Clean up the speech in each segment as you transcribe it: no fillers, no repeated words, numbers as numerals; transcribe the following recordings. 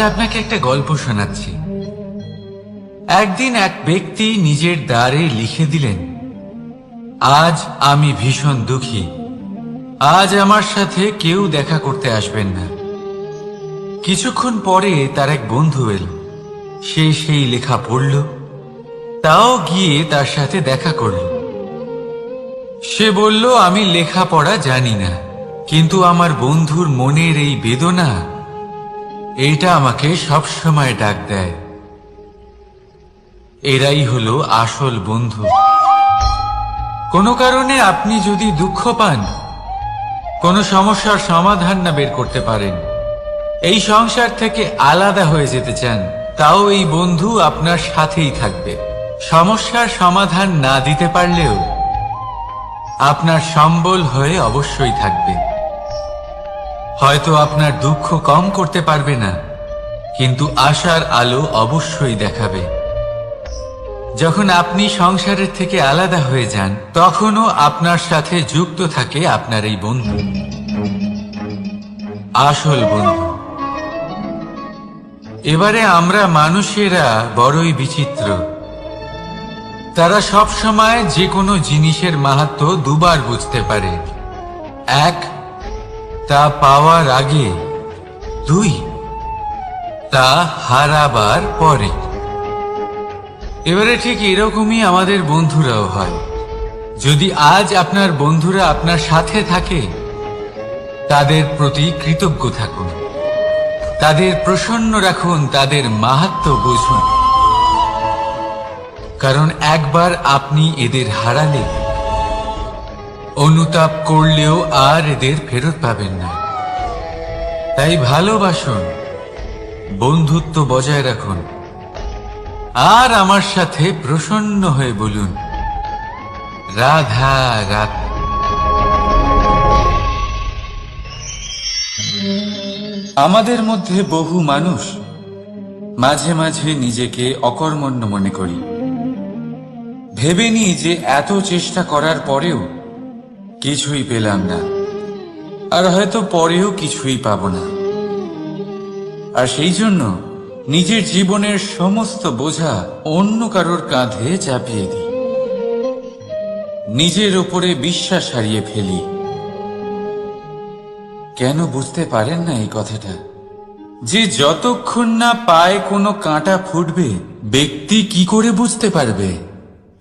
আপনাকে একটা গল্প শোনাচ্ছি। একদিন এক ব্যক্তি নিজের দ্বারে লিখে দিলেন, আজ আমি ভীষণ দুঃখী, আজ আমার সাথে কেউ দেখা করতে আসবেন না। কিছুক্ষণ পরে তার এক বন্ধু এলো, সে সেই লেখা পড়ল, তাও গিয়ে তার সাথে দেখা করল। সে বলল, আমি লেখাপড়া জানি না, কিন্তু আমার বন্ধুর মনের এই বেদনা, এটা আমাকে সবসময় ডাক দেয়। এরাই হলো আসল বন্ধু। কোনো কারণে আপনি যদি দুঃখ পান, কোনো সমস্যার সমাধান না বের করতে পারেন, এই সংসার থেকে আলাদা হয়ে যেতে চান, তাও এই বন্ধু আপনার সাথেই থাকবে। সমস্যার সমাধান না দিতে পারলেও আপনার সম্বল হয়ে অবশ্যই থাকবে। হয়তো আপনার দুঃখ কম করতে পারবে না, কিন্তু আশার আলো অবশ্যই দেখাবে। যখন আপনি সংসারের থেকে আলাদা হয়ে যান, তখনও আপনার সাথে যুক্ত থাকে আপনার এই বন্ধু, আসল বন্ধু। এবারে আমরা মানুষেরা বড়ই বিচিত্র। তারা সব সময় যে কোনো জিনিসের মাহাত্ম্য দুবার বুঝতে পারে। এক, তা পাওয়ার আগে। দুই, তা হারাবার পরে। এবারে ঠিক এরকমই আমাদের বন্ধুরাও হয়। যদি আজ আপনার বন্ধুরা আপনার সাথে থাকে, তাদের প্রতি কৃতজ্ঞ থাকুন, তাদের প্রসন্ন রাখুন, তাদের মাহাত্ম্য বুঝুন। কারণ একবার আপনি এদের হারালে, অনুতাপ করলেও আর এদের ফেরত পাবেন না। তাই ভালোবাসুন, বন্ধুত্ব বজায় রাখুন, আর আমার সাথে প্রসন্ন হয়ে বলুন, রাধা রাধা। আমাদের মধ্যে বহু মানুষ মাঝে মাঝে নিজেকে অকর্মণ্য মনে করি। ভেবে নিই যে এত চেষ্টা করার পরেও কিছুই পেলাম না, আর হয়তো পরেও কিছুই পাব না। আর সেই জন্য নিজের জীবনের সমস্ত বোঝা অন্য কারোর কাঁধে চাপিয়ে দিই, নিজের ওপরে বিশ্বাস হারিয়ে ফেলি। কেন বুঝতে পারেন না এই কথাটা? যে যতক্ষণ না পায়ে কোনো কাঁটা ফুটবে, ব্যক্তি কি করে বুঝতে পারবে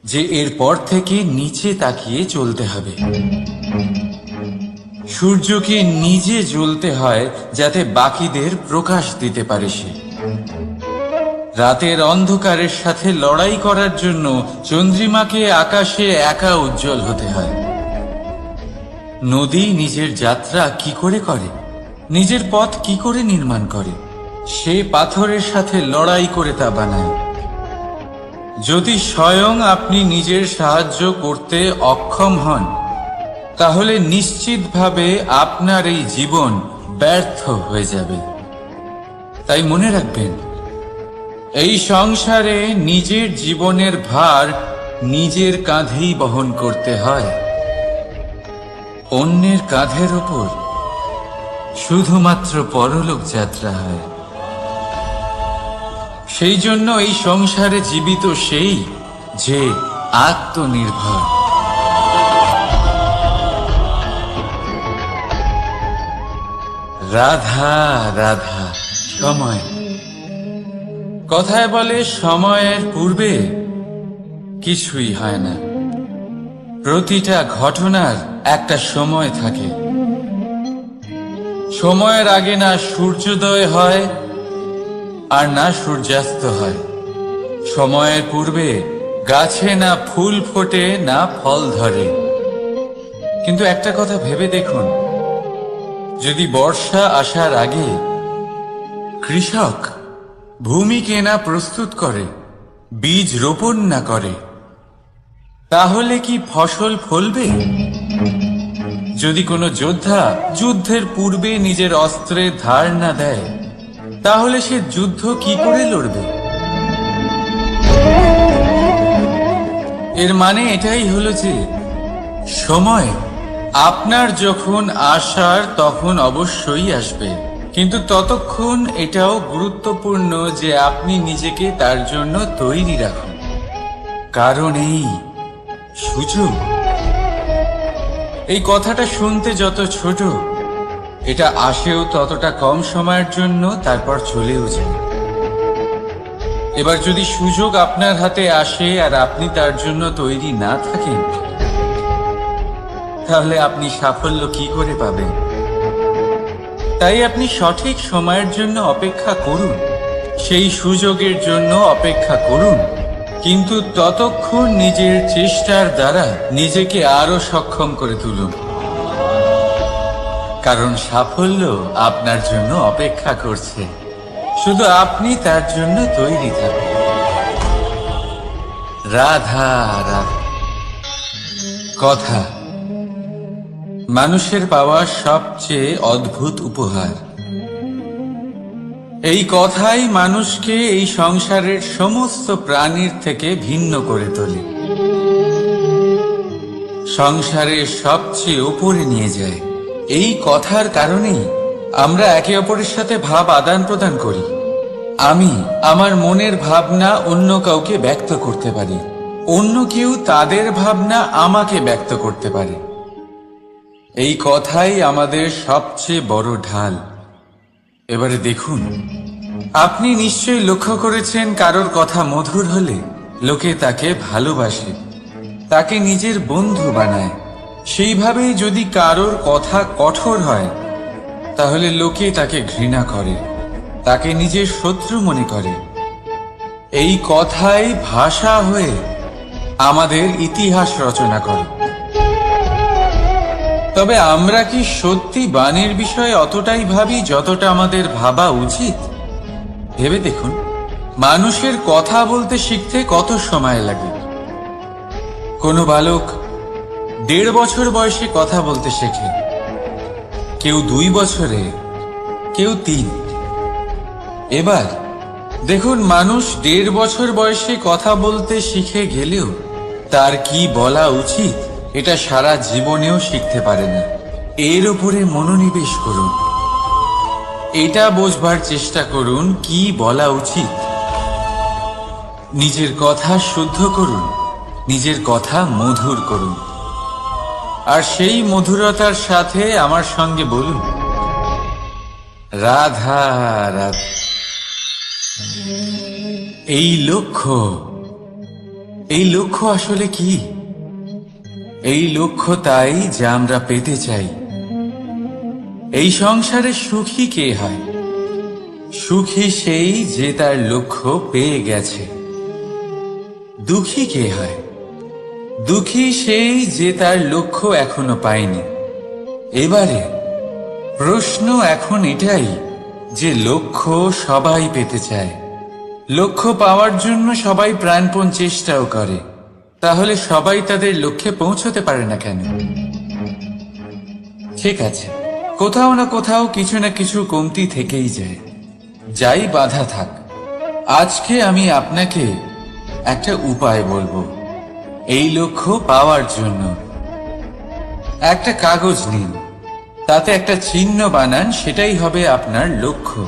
যে এরপর থেকে নিচে তাকিয়ে চলতে হবে? সূর্যকে নিজে জ্বলতে হয় যাতে বাকিদের প্রকাশ দিতে পারে সে। রাতের অন্ধকারের সাথে লড়াই করার জন্য চন্দ্রিমাকে আকাশে একা উজ্জ্বল হতে হয়। নদী নিজের যাত্রা কি করে করে, নিজের পথ কি করে নির্মাণ করে? সে পাথরের সাথে লড়াই করে তা বানায়। যদি স্বয়ং আপনি নিজের সাহায্য করতে অক্ষম হন, তাহলে নিশ্চিতভাবে আপনার এই জীবন ব্যর্থ হয়ে যাবে। তাই মনে রাখবেন, এই সংসারে নিজের জীবনের ভার নিজের কাঁধেই বহন করতে হয়। অন্যের কাঁধের ওপর শুধুমাত্র পরলোক যাত্রা হয়। সেই জন্য এই সংসারে জীবিত সেই যে আত্মনির্ভর। রাধা রাধা। সময়, কথায় বলে সময়ের পূর্বে কিছুই হয় না। প্রতিটা ঘটনার একটা সময় থাকে। সময়ের আগে না সূর্যোদয় হয় আর না সূর্যাস্ত হয়। সময়ের পূর্বে গাছে না ফুল ফোটে না ফল ধরে। কিন্তু একটা কথা ভেবে দেখুন, যদি বর্ষা আসার আগে কৃষক ভূমিকে না প্রস্তুত করে, বীজ রোপণ না করে, তাহলে কি ফসল ফলবে? যদি কোনো যোদ্ধা যুদ্ধের পূর্বে নিজের অস্ত্রের ধার না দেয়, তাহলে সে যুদ্ধ কি করে লড়বে? এর মানে এটাই হলো যে সময় আপনার যখন আসার তখন অবশ্যই আসবে, কিন্তু ততক্ষণ এটাও গুরুত্বপূর্ণ যে আপনি নিজেকে তার জন্য তৈরি রাখুন। কারণ এই সুযোগ, এই কথাটা শুনতে যত ছোট, এটা আসেও ততটা কম সময়ের জন্য, তারপর চলেও যায়। এবার যদি সুযোগ আপনার হাতে আসে আর আপনি তার জন্য তৈরি না থাকেন, তাহলে আপনি সাফল্য কি করে পাবেন? তাই আপনি সঠিক সময়ের জন্য অপেক্ষা করুন, সেই সুযোগের জন্য অপেক্ষা করুন, কিন্তু ততক্ষণ নিজের চেষ্টার দ্বারা নিজেকে আরো সক্ষম করে তুলুন, কারণ সাফল্য আপনার জন্য অপেক্ষা করছে, শুধু আপনি তার জন্য তৈরি থাকুন। রাধা রাধা। কথা মানুষের পাওয়া সবচেয়ে অদ্ভুত উপহার। এই কথাই মানুষকে এই সংসারের সমস্ত প্রাণীর থেকে ভিন্ন করে তোলে, সংসারের সবচেয়ে উপরে নিয়ে যায়। এই কথার কারণেই আমরা একে অপরের সাথে ভাব আদান প্রদান করি। আমি আমার মনের ভাবনা অন্য কাউকে ব্যক্ত করতে পারি, অন্য কেউ তাদের ভাবনা আমাকে ব্যক্ত করতে পারে। এই কথাই আমাদের সবচেয়ে বড় ঢাল। এবারে দেখুন, আপনি নিশ্চয়ই লক্ষ্য করেছেন, কারোর কথা মধুর হলে লোকে তাকে ভালোবাসে, তাকে নিজের বন্ধু বানায়। সেইভাবেই যদি কারোর কথা কঠোর হয়, তাহলে লোকে তাকে ঘৃণা করে, তাকে নিজের শত্রু মনে করে। এই কথাই ভাষা হয়ে আমাদের ইতিহাস রচনা করে। তবে আমরা কি সত্যি বাণীর বিষয়ে অতটাই ভাবি যতটা আমাদের ভাবা উচিত? ভেবে দেখুন, মানুষের কথা বলতে শিখতে কত সময় লাগে। কোনো বালক 1.5 বছর বয়সে কথা বলতে শেখে, কেউ 2 বছরে, কেউ 3। এবার দেখুন, মানুষ 1.5 বছর বয়সে কথা বলতে শিখে গেলেও তার কি বলা উচিত এটা সারা জীবনেও শিখতে পারে না। এর উপরে মনোনিবেশ করুন, এটা বোঝবার চেষ্টা করুন কি বলা উচিত। নিজের কথা শুদ্ধ করুন, নিজের কথা মধুর করুন, আর সেই মধুরতার সাথে আমার সঙ্গে বলুন, রাধা রাধা। এই লক্ষ্য আসলে কি? এই লক্ষ্য তাই যা আমরা পেতে চাই। এই সংসারে সুখী কে হয়? সুখী সেই যে তার লক্ষ্য পেয়ে গেছে। দুঃখী কে হয়? দুঃখী সেই যে তার লক্ষ্য এখনো পায়নি। এবারে প্রশ্ন এখন এটাই যে লক্ষ্য সবাই পেতে চায়, লক্ষ্য পাওয়ার জন্য সবাই প্রাণপণ চেষ্টাও করে, তাহলে সবাই তাদের লক্ষ্যে পৌঁছতে পারে না কেন? ঠিক আছে, কোথাও না কোথাও কিছু না কিছু কমতি থেকেই যায়, যাই বাধা থাক। আজকে আমি আপনাকে একটা উপায় বলবো এই লক্ষ্য পাওয়ার জন্য। একটা কাগজ নিন, তাতে একটা চিহ্ন বানান, সেটাই হবে আপনার লক্ষ্য।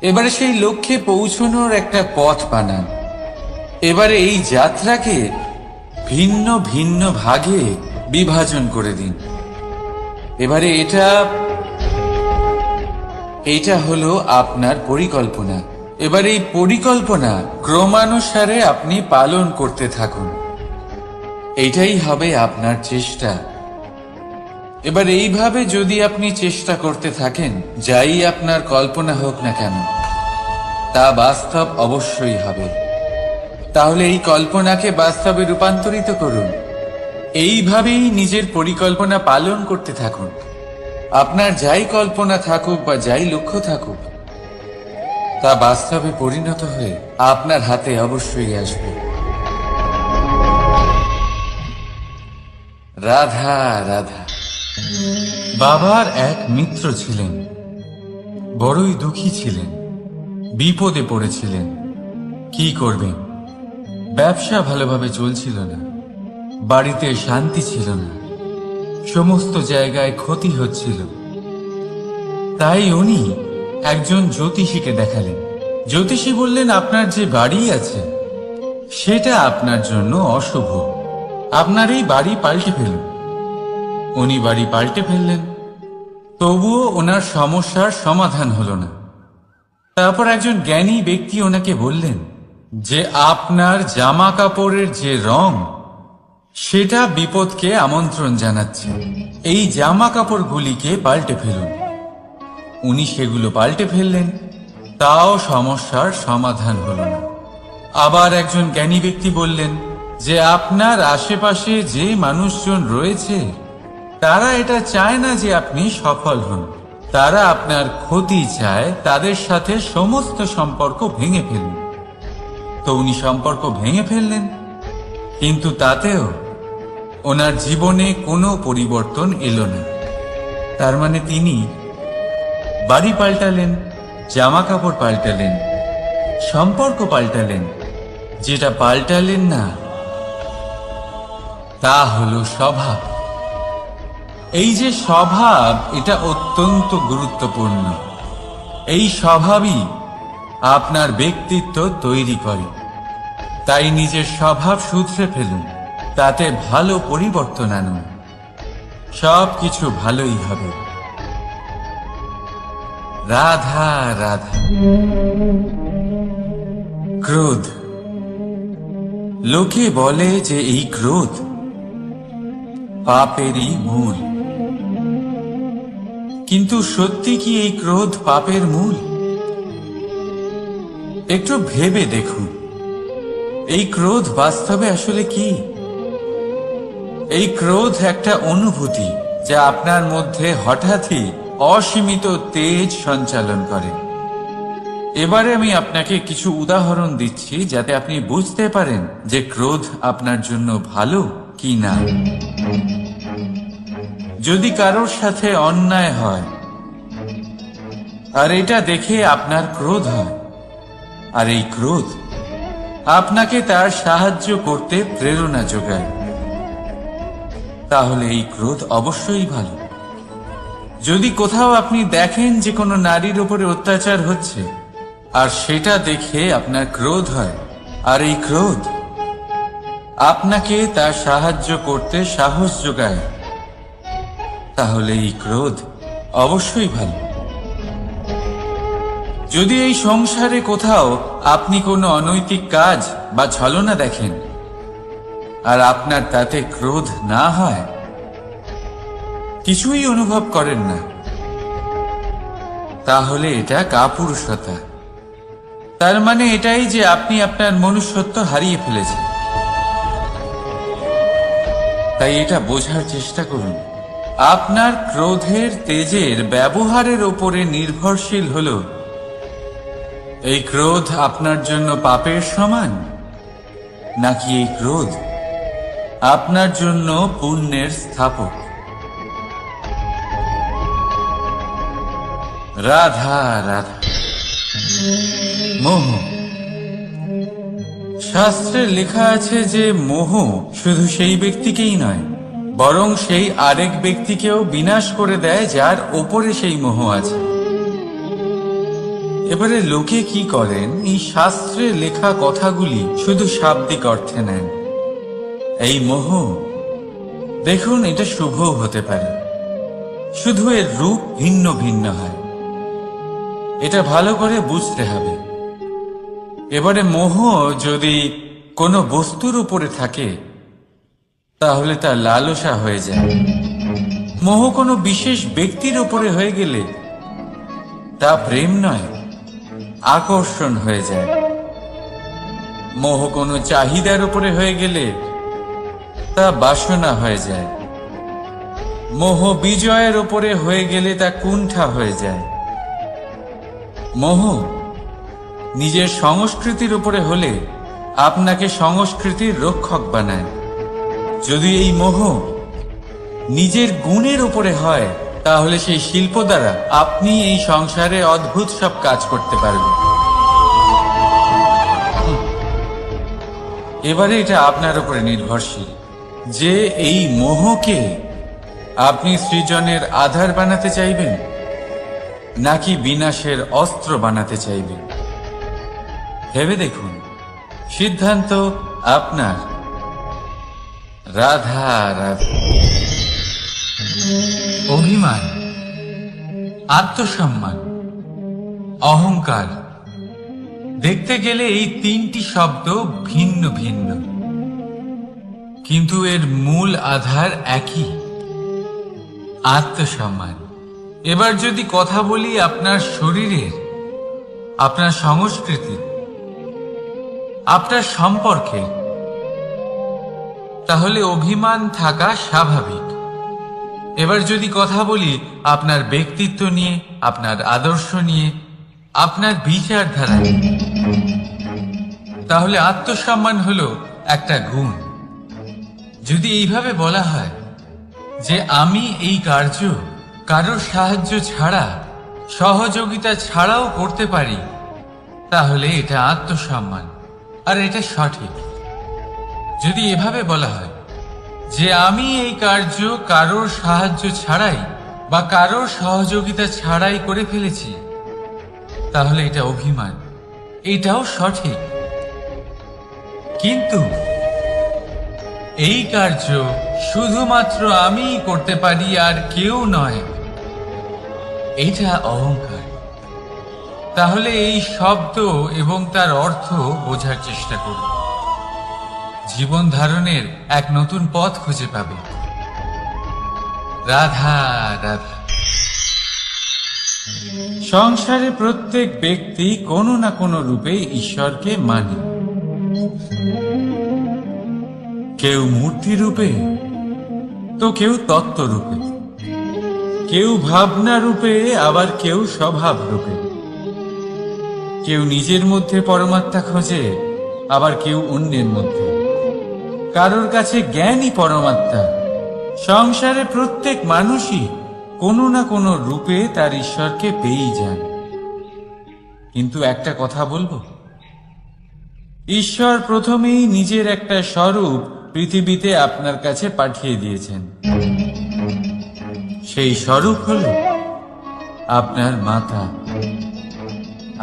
এবারে সেই লক্ষ্যে পৌঁছানোর একটা পথ বানান। এবারে এই যাত্রাকে ভিন্ন ভিন্ন ভাগে বিভাজন করে দিন। এবারে এটা হলো আপনার পরিকল্পনা। এবার এই পরিকল্পনা ক্রমানুসারে আপনি পালন করতে থাকুন, এটাই হবে আপনার চেষ্টা। এবার এইভাবে যদি আপনি চেষ্টা করতে থাকেন, যাই আপনার কল্পনা হোক না কেন তা বাস্তব অবশ্যই হবে। তাহলে এই কল্পনাকে বাস্তবে রূপান্তরিত করুন। এইভাবেই নিজের পরিকল্পনা পালন করতে থাকুন। আপনার যাই কল্পনা থাকুক বা যাই লক্ষ্য থাকুক, তা বাস্তবে পরিণত হয়ে আপনার হাতে অবশ্যই আসবে। রাধা রাধা। বাবার এক মিত্র ছিলেন, বড়ই দুঃখী ছিলেন, বিপদে পড়েছিলেন। কি করবেন? ব্যবসা ভালোভাবে চলছিল না, বাড়িতে শান্তি ছিল না। সমস্ত জায়গায় ক্ষতি হচ্ছিল। তাই উনি একজন জ্যোতিষীকে দেখালেন। জ্যোতিষী বললেন, আপনার যে বাড়ি আছে সেটা আপনার জন্য অশুভ, আপনার এই বাড়ি পাল্টে ফেলুন। উনি বাড়ি পাল্টে ফেললেন, তবুও ওনার সমস্যার সমাধান হলো না। তারপর একজন জ্ঞানী ব্যক্তি ওনাকে বললেন যে আপনার জামা কাপড়ের যে রং সেটা বিপদকে আমন্ত্রণ জানাচ্ছে, এই জামা কাপড়গুলিকে পাল্টে ফেলুন। উনি সেগুলো পাল্টে ফেললেন, তাও সমস্যার সমাধান হলো না। আবার একজন জ্ঞানী ব্যক্তি বললেন যে আপনার আশেপাশে যে মানুষজন রয়েছে তারা এটা চায় না যে আপনি সফল হন, তারা আপনার ক্ষতি চায়, তাদের সাথে সমস্ত সম্পর্ক ভেঙে ফেলুন। তো উনি সম্পর্ক ভেঙে ফেললেন, কিন্তু তাতেও ওনার জীবনে কোনো পরিবর্তন এলো না। তার মানে তিনি বাড়ি পাল্টালেন, জামা কাপড় পাল্টালেন, সম্পর্ক পাল্টালেন, যেটা পাল্টালেন না তা হলো স্বভাব। এই যে স্বভাব, এটা অত্যন্ত গুরুত্বপূর্ণ। এই স্বভাবই আপনার ব্যক্তিত্ব তৈরি করে। তাই নিজের স্বভাব শুধরে ফেলুন, তাতে ভালো পরিবর্তন আনুন, সবকিছু ভালোই হবে। রাধা রাধা। ক্রোধ। লোকে বলে যে এই ক্রোধ পাপেরই মূল, কিন্তু সত্যি কি এই ক্রোধ পাপের মূল? একটু ভেবে দেখুন, এই ক্রোধ বাস্তবে আসলে কি? এই ক্রোধ একটা অনুভূতি যা আপনার মধ্যে হঠাৎই অসীমিত তেজ সঞ্চালন করে। এবারে আমি আপনাকে কিছু উদাহরণ দিচ্ছি যাতে আপনি বুঝতে পারেন যে ক্রোধ আপনার জন্য ভালো কি না। যদি কারোর সাথে অন্যায় হয় আর এটা দেখে আপনার ক্রোধ হয়, আর এই ক্রোধ আপনাকে তার সাহায্য করতে প্রেরণা যোগায়, তাহলে এই ক্রোধ অবশ্যই ভালো। যদি কোথাও আপনি দেখেন যে কোনো নারীর উপরে অত্যাচার হচ্ছে আর সেটা দেখে আপনার ক্রোধ হয়, আর এই ক্রোধ আপনাকে তার সাহায্য করতে সাহস যোগায়, তাহলে এই ক্রোধ অবশ্যই ভালো। যদি এই সংসারে কোথাও আপনি কোনো অনৈতিক কাজ বা ছলনা দেখেন আর আপনার তাতে ক্রোধ না হয়, কিছুই অনুভব করেন না, তাহলে এটা কাপুরুষতা। তার মানে এটাই যে আপনি আপনার মনুষ্যত্ব হারিয়ে ফেলেছেন। তাই এটা বোঝার চেষ্টা করুন, আপনার ক্রোধের তেজের ব্যবহারের উপরে নির্ভরশীল হলো এই ক্রোধ আপনার জন্য পাপের সমান, নাকি এই ক্রোধ আপনার জন্য পুণ্যের স্থাপক। রাধা রাধা। মোহ। শাস্ত্রে লেখা আছে যে মোহ শুধু সেই ব্যক্তিকেই নয়, বরং সেই আরেক ব্যক্তিকেও বিনাশ করে দেয় যার ওপরে সেই মোহ আছে। এবারে লোকে কি করেন, এই শাস্ত্রে লেখা কথাগুলি শুধু শাব্দিক অর্থে নেন। এই মোহ, দেখুন, এটা শুভ হতে পারে, শুধু এর রূপ ভিন্ন ভিন্ন হয়, এটা ভালো করে বুঝতে হবে। এবারে মোহ যদি কোনো বস্তুর উপরে থাকে তাহলে তা লালসা হয়ে যায়। মোহ কোনো বিশেষ ব্যক্তির উপরে হয়ে গেলে তা প্রেম নয়, আকর্ষণ হয়ে যায়। মোহ কোনো চাহিদার উপরে হয়ে গেলে তা বাসনা হয়ে যায়। মোহ বিজয়ের উপরে হয়ে গেলে তা কুণ্ঠা হয়ে যায়। মোহ নিজের সংস্কৃতির উপরে হলে আপনাকে সংস্কৃতির রক্ষক বানায়। যদি এই মোহ নিজের গুণের উপরে হয় তাহলে সেই শিল্প দ্বারা আপনি এই সংসারে অদ্ভুত সব কাজ করতে পারবেন। এবারে এটা আপনার উপরে নির্ভরশীল যে এই মোহকে আপনি সৃজনের আধার বানাতে চাইবেন নাকি বিনাশের অস্ত্র বানাতে চাইবেন? ভেবে দেখুন, সিদ্ধান্ত আপনার। রাধা রাধা। অভিমান, আত্মসম্মান, অহংকার, দেখতে গেলে এই তিনটি শব্দ ভিন্ন ভিন্ন, কিন্তু এর মূল আধার একই, আত্মসম্মান। এবার যদি কথা বলি আপনার শরীরের, আপনার সংস্কৃতি, আপনার সম্পর্কে, তাহলে অভিমান থাকা স্বাভাবিক। এবার যদি কথা বলি আপনার ব্যক্তিত্ব নিয়ে, আপনার আদর্শ নিয়ে, আপনার বিচারধারা নিয়ে, তাহলে আত্মসম্মান হলো একটা গুণ। যদি এইভাবে বলা হয় যে আমি এই কার্য কারোর সাহায্য ছাড়া, সহযোগিতা ছাড়াও করতে পারি, তাহলে এটা আত্মসম্মান, আর এটা সঠিক। যদি এভাবে বলা হয় যে আমি এই কার্য কারোর সাহায্য ছাড়াই বা কারোর সহযোগিতা ছাড়াই করে ফেলেছি, তাহলে এটা অভিমান, এটাও সঠিক। কিন্তু এই কার্য শুধুমাত্র আমিই করতে পারি আর কেউ নয়, এটা অহংকার। তাহলে এই শব্দ এবং তার অর্থ বোঝার চেষ্টা করুন। জীবন ধারণের এক নতুন পথ খুঁজে পাবে। রাধা রাধা। সংসারে প্রত্যেক ব্যক্তি কোনো না কোনো রূপে ঈশ্বরকে মানে। কেউ মূর্তি রূপে, তো কেউ তত্ত্ব রূপে, কেউ ভাবনা রূপে, আবার কেউ স্বভাব রূপে। কেউ নিজের মধ্যে পরমাত্মা খোঁজে, আবার কেউ অন্যের মধ্যে। কারোর কাছে জ্ঞানই পরমাত্মা। সংসারে প্রত্যেক মানুষই কোনো না কোনো রূপে তার ঈশ্বরকে পেয়েই যান। কিন্তু একটা কথা বলবো, ঈশ্বর প্রথমেই নিজের একটা স্বরূপ পৃথিবীতে আপনার কাছে পাঠিয়ে দিয়েছেন। সেই স্বরূপ হল আপনার মাতা,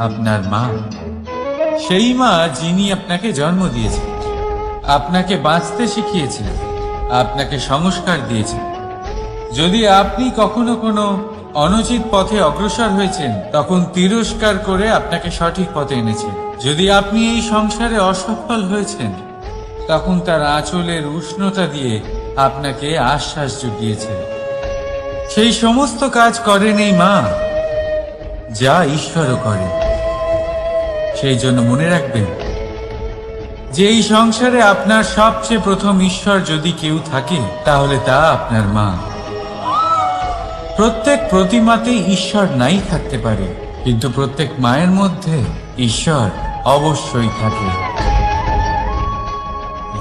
আপনার মা। সেই মা যিনি আপনাকে জন্ম দিয়েছেন, আপনাকে বাঁচতে শিখিয়েছেন, আপনাকে সংস্কার দিয়েছেন। যদি আপনি কখনো কোনো অনুচিত পথে অগ্রসর হয়েছেন, তখন তিরস্কার করে আপনাকে সঠিক পথে এনেছেন। যদি আপনি এই সংসারে অসফল হয়েছেন, তখন তার আঁচলের উষ্ণতা দিয়ে আপনাকে আশ্বাস জুগিয়েছেন। সেই সমস্ত কাজ করেন এই মা, যা ঈশ্বরও করেন। সেই জন্য মনে রাখবেন যে এই সংসারে আপনার সবচেয়ে প্রথম ঈশ্বর যদি কেউ থাকে, তাহলে তা আপনার মা। প্রত্যেক প্রতিমাতেই ঈশ্বর নাই থাকতে পারে, কিন্তু প্রত্যেক মায়ের মধ্যে ঈশ্বর অবশ্যই থাকে।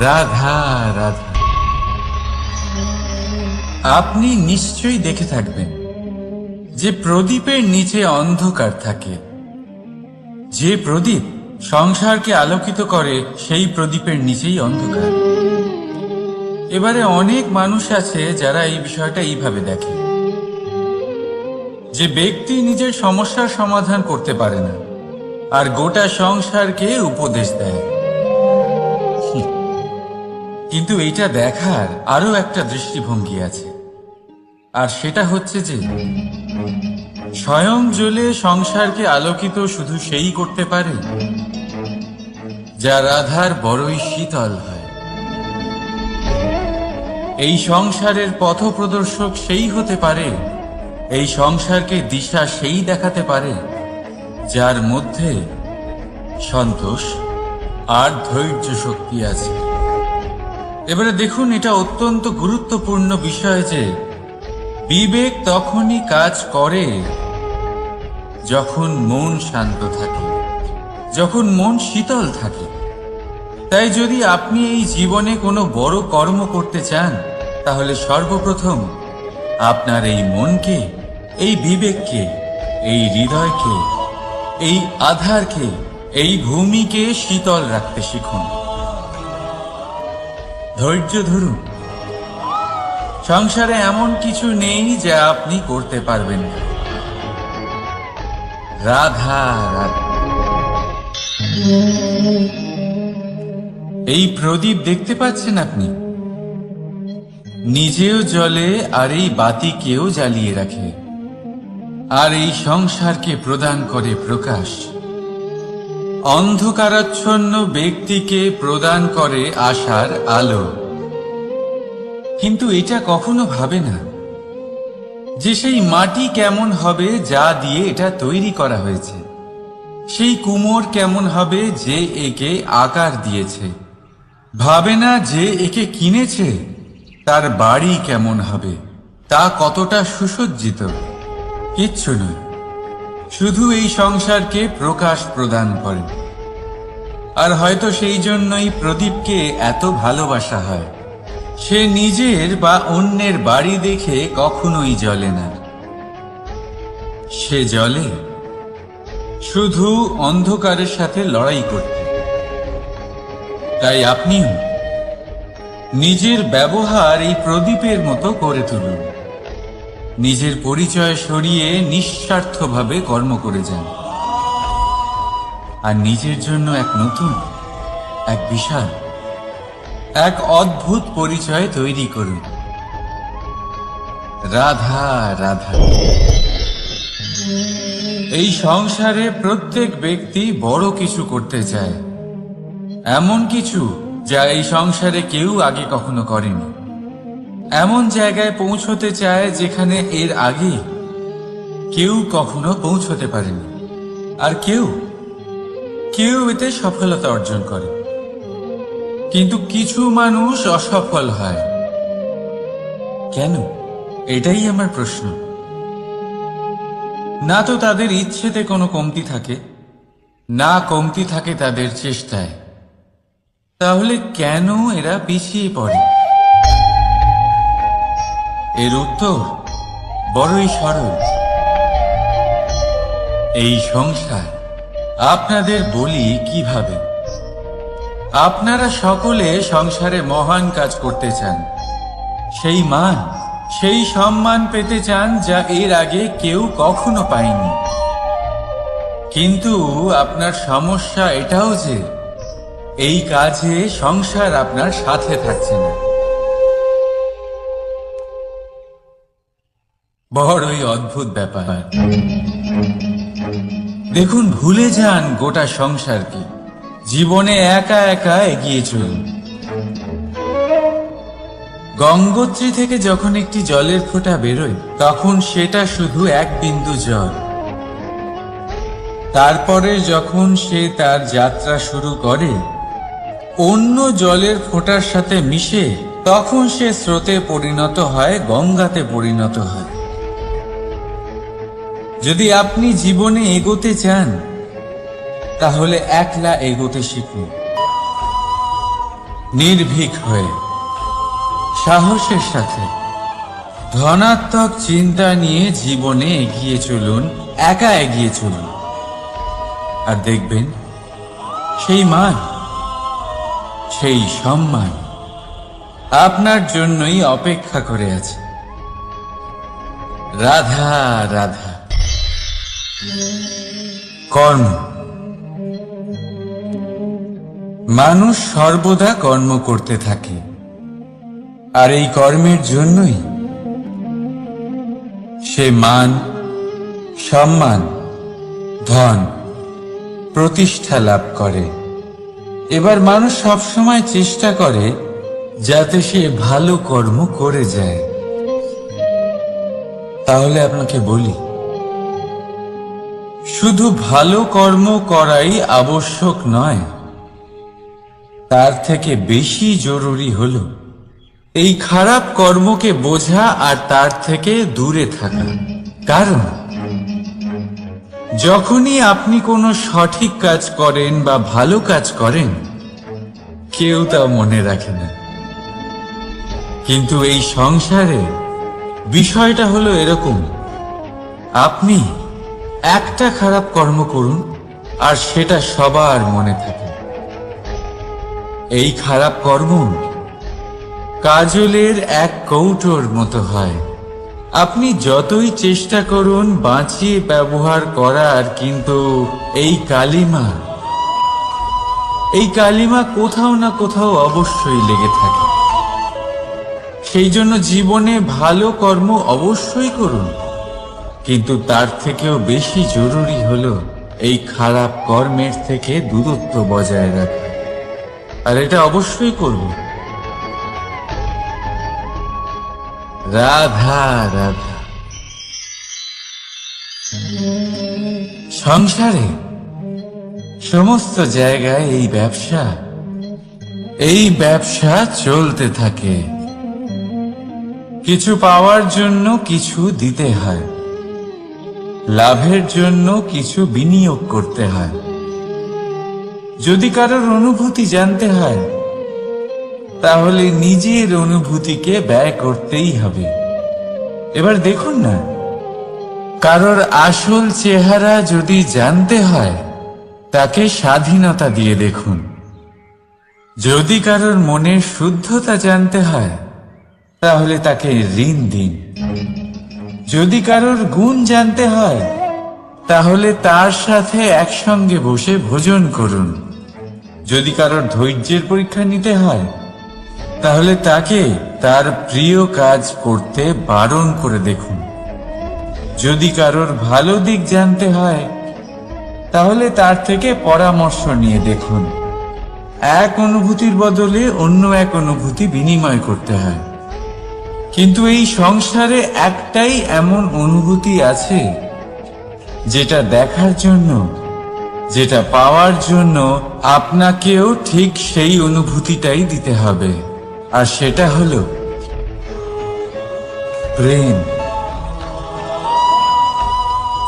রাধা রাধা। আপনি নিশ্চয়ই দেখে থাকবেন যে প্রদীপের নিচে অন্ধকার থাকে। যে প্রদীপ সংসারকে আলোকিত করে, সেই প্রদীপের নিচেই অন্ধকার। এবারে অনেক মানুষ আছে যারা এই বিষয়টা এইভাবে দেখে যে ব্যক্তি নিজের সমস্যার সমাধান করতে পারে না, আর গোটা সংসারকে উপদেশ দেয়। কিন্তু এটা দেখার আরো একটা দৃষ্টিভঙ্গি আছে, আর সেটা হচ্ছে যে স্বয়ং জ্বলে সংসারকে আলোকিত শুধু সেই করতে পারে যা রাধার বড়ই শীতল হয়। এই সংসারের পথপ্রদর্শক সেই হতে পারে, এই সংসারকে দিশা সেই দেখাতে পারে যার মধ্যে সন্তোষ আর ধৈর্য শক্তি আছে। এবারে দেখুন, এটা অত্যন্ত গুরুত্বপূর্ণ বিষয় যে বিবেক তখনই কাজ করে যখন মন শান্ত থাকে, যখন মন শীতল থাকে। তাই যদি আপনি এই জীবনে কোনো বড় কর্ম করতে চান, তাহলে সর্বপ্রথম আপনার এই মনকে, এই বিবেককে, এই হৃদয়কে, এই আধারকে, এই ভূমিকে শীতল রাখতে শিখুন। ধৈর্য ধরুন, সংসারে এমন কিছু নেই যা আপনি করতে পারবেন না। রাধা রাধা। এই প্রদীপ দেখতে পাচ্ছেন আপনি, নিজেও জ্বলে আর এই বাতিকেও জ্বালিয়ে রাখে, আর এই সংসারকে প্রদান করে প্রকাশ। অন্ধকারাচ্ছন্ন ব্যক্তিকে প্রদান করে আশার আলো। কিন্তু এটা কখনো ভাবে না যে সেই মাটি কেমন হবে যা দিয়ে এটা তৈরি করা হয়েছে, সেই কুমোর কেমন হবে যে একে আকার দিয়েছে। ভাবে না যে একে কিনেছে তার বাড়ি কেমন হবে, তা কতটা সুসজ্জিত। কিচ্ছু নয়, শুধু এই সংসারকে প্রকাশ প্রদান করে। আর হয়তো সেই জন্যই প্রদীপকে এত ভালোবাসা হয়। সে নিজের বা অন্যের বাড়ি দেখে কখনোই জ্বলে না, সে জ্বলে শুধু অন্ধকারের সাথে লড়াই করতে। তাই আপনিও নিজের ব্যবহার এই প্রদীপের মতো করে তুলুন। নিজের পরিচয় সরিয়ে নিঃস্বার্থভাবে কর্ম করে যান, আর নিজের জন্য এক নতুন, এক বিশাল, এক অদ্ভুত পরিচয় তৈরি করুন। রাধা রাধা। এই সংসারে প্রত্যেক ব্যক্তি বড় কিছু করতে চায়, এমন কিছু যা এই সংসারে কেউ আগে কখনো করেনি। এমন জায়গায় পৌঁছতে চায় যেখানে এর আগে কেউ কখনো পৌঁছতে পারেনি। আর কেউ এতে সফলতা অর্জন করে, কিন্তু কিছু মানুষ অসফল হয়। কেন? এটাই আমার প্রশ্ন। না তো তাদের ইচ্ছেতে কোনো কমতি থাকে, না কমতি থাকে তাদের চেষ্টায়। তাহলে কেন এরা পিছিয়ে পড়ে? এর উত্তর বড়ই সরল। এই সংসার আপনাদের বলি কিভাবে। আপনারা সকলে সংসারে মহান কাজ করতে চান, সেই মান, সেই সম্মান পেতে চান যা এর আগে কেউ কখনো পায়নি। কিন্তু আপনার সমস্যা এটাও যে এই কাজে সংসার আপনার সাথে থাকছে না। বড়ই অদ্ভুত ব্যাপার। দেখুন, ভুলে যান গোটা সংসারকে, জীবনে একা একা এগিয়ে চলুন। গঙ্গোত্রী থেকে যখন একটি জলের ফোঁটা বেরোয় তখন সেটা শুধু এক বিন্দু জল। তারপরে যখন সে তার যাত্রা শুরু করে অন্য জলের ফোঁটার সাথে মিশে, তখন সে স্রোতে পরিণত হয়, গঙ্গাতে পরিণত হয়। যদি আপনি জীবনে এগোতে চান তাহলে একলা এগোতে শিখুন, নির্ভীক হয়ে, সাহসের সাথে, ধনাত্মক চিন্তা নিয়ে জীবনে এগিয়ে চলুন, একা এগিয়ে চলুন। আর দেখবেন সেই মান, সেই সম্মান আপনার জন্যই অপেক্ষা করে আছে। রাধা রাধা। কর্ম। মানুষ সর্বদা কর্ম করতে থাকে, আর এই কর্মের জন্যই সে মান, সম্মান, ধন, প্রতিষ্ঠা লাভ করে। এবার মানুষ সবসময় চেষ্টা করে যাতে সে ভালো কর্ম করে যায়। তাহলে আপনাকে বলি, শুধু ভালো কর্ম করাই আবশ্যক নয়, তার থেকে বেশি জরুরি হলো এই খারাপ কর্মকে বোঝা আর তার থেকে দূরে থাকা। কারণ যখনই আপনি কোনো সঠিক কাজ করেন বা ভালো কাজ করেন, কেউ তা মনে রাখে না। কিন্তু এই সংসারে বিষয়টা হলো এরকম, আপনি একটা খারাপ কর্ম করুন আর সেটা সবার মনে থাকে। এই খারাপ কর্ম কাজলের এক কৌটোর মতো হয়। আপনি যতই চেষ্টা করুন বাঁচিয়ে ব্যবহার করার, কিন্তু এই কালিমা কোথাও না কোথাও অবশ্যই লেগে থাকে। সেই জন্য জীবনে ভালো কর্ম অবশ্যই করুন, কিন্তু তার থেকেও বেশি জরুরি হলো এই খারাপ কর্মের থেকে দূরত্ব বজায় রাখা। আর এটা অবশ্যই করব। রাধা রাধা। সংসারে সমস্ত জায়গায় এই ব্যবসা চলতে থাকে। কিছু পাওয়ার জন্য কিছু দিতে হয়, লাভের জন্য কিছু বিনিয়োগ করতে হয়। যদি কারোর অনুভূতি জানতে হয়, তাহলে নিজের অনুভূতিকে ব্যয় করতেই হবে। এবার দেখুন না, কারোর আসল চেহারা যদি জানতে হয়, তাকে স্বাধীনতা দিয়ে দেখুন। যদি কারোর মনের শুদ্ধতা জানতে হয়, তাহলে তাকে ঋণ দিন। যদি কারোর গুণ জানতে হয়, তাহলে তার সাথে একসঙ্গে বসে ভোজন করুন। যদি কারোর ধৈর্যের পরীক্ষা নিতে হয়, তাহলে তাকে তার প্রিয় কাজ করতে বারণ করে দেখুন। যদি কারোর ভালো দিক জানতে হয়, তাহলে তার থেকে পরামর্শ নিয়ে দেখুন। এক অনুভূতির বদলে অন্য এক অনুভূতি বিনিময় করতে হয়। কিন্তু এই সংসারে একটাই এমন অনুভূতি আছে, যেটা দেখার জন্য, যেটা পাওয়ার জন্য আপনাকেও ঠিক সেই অনুভূতিটাই দিতে হবে। আর সেটা হলো প্রেম।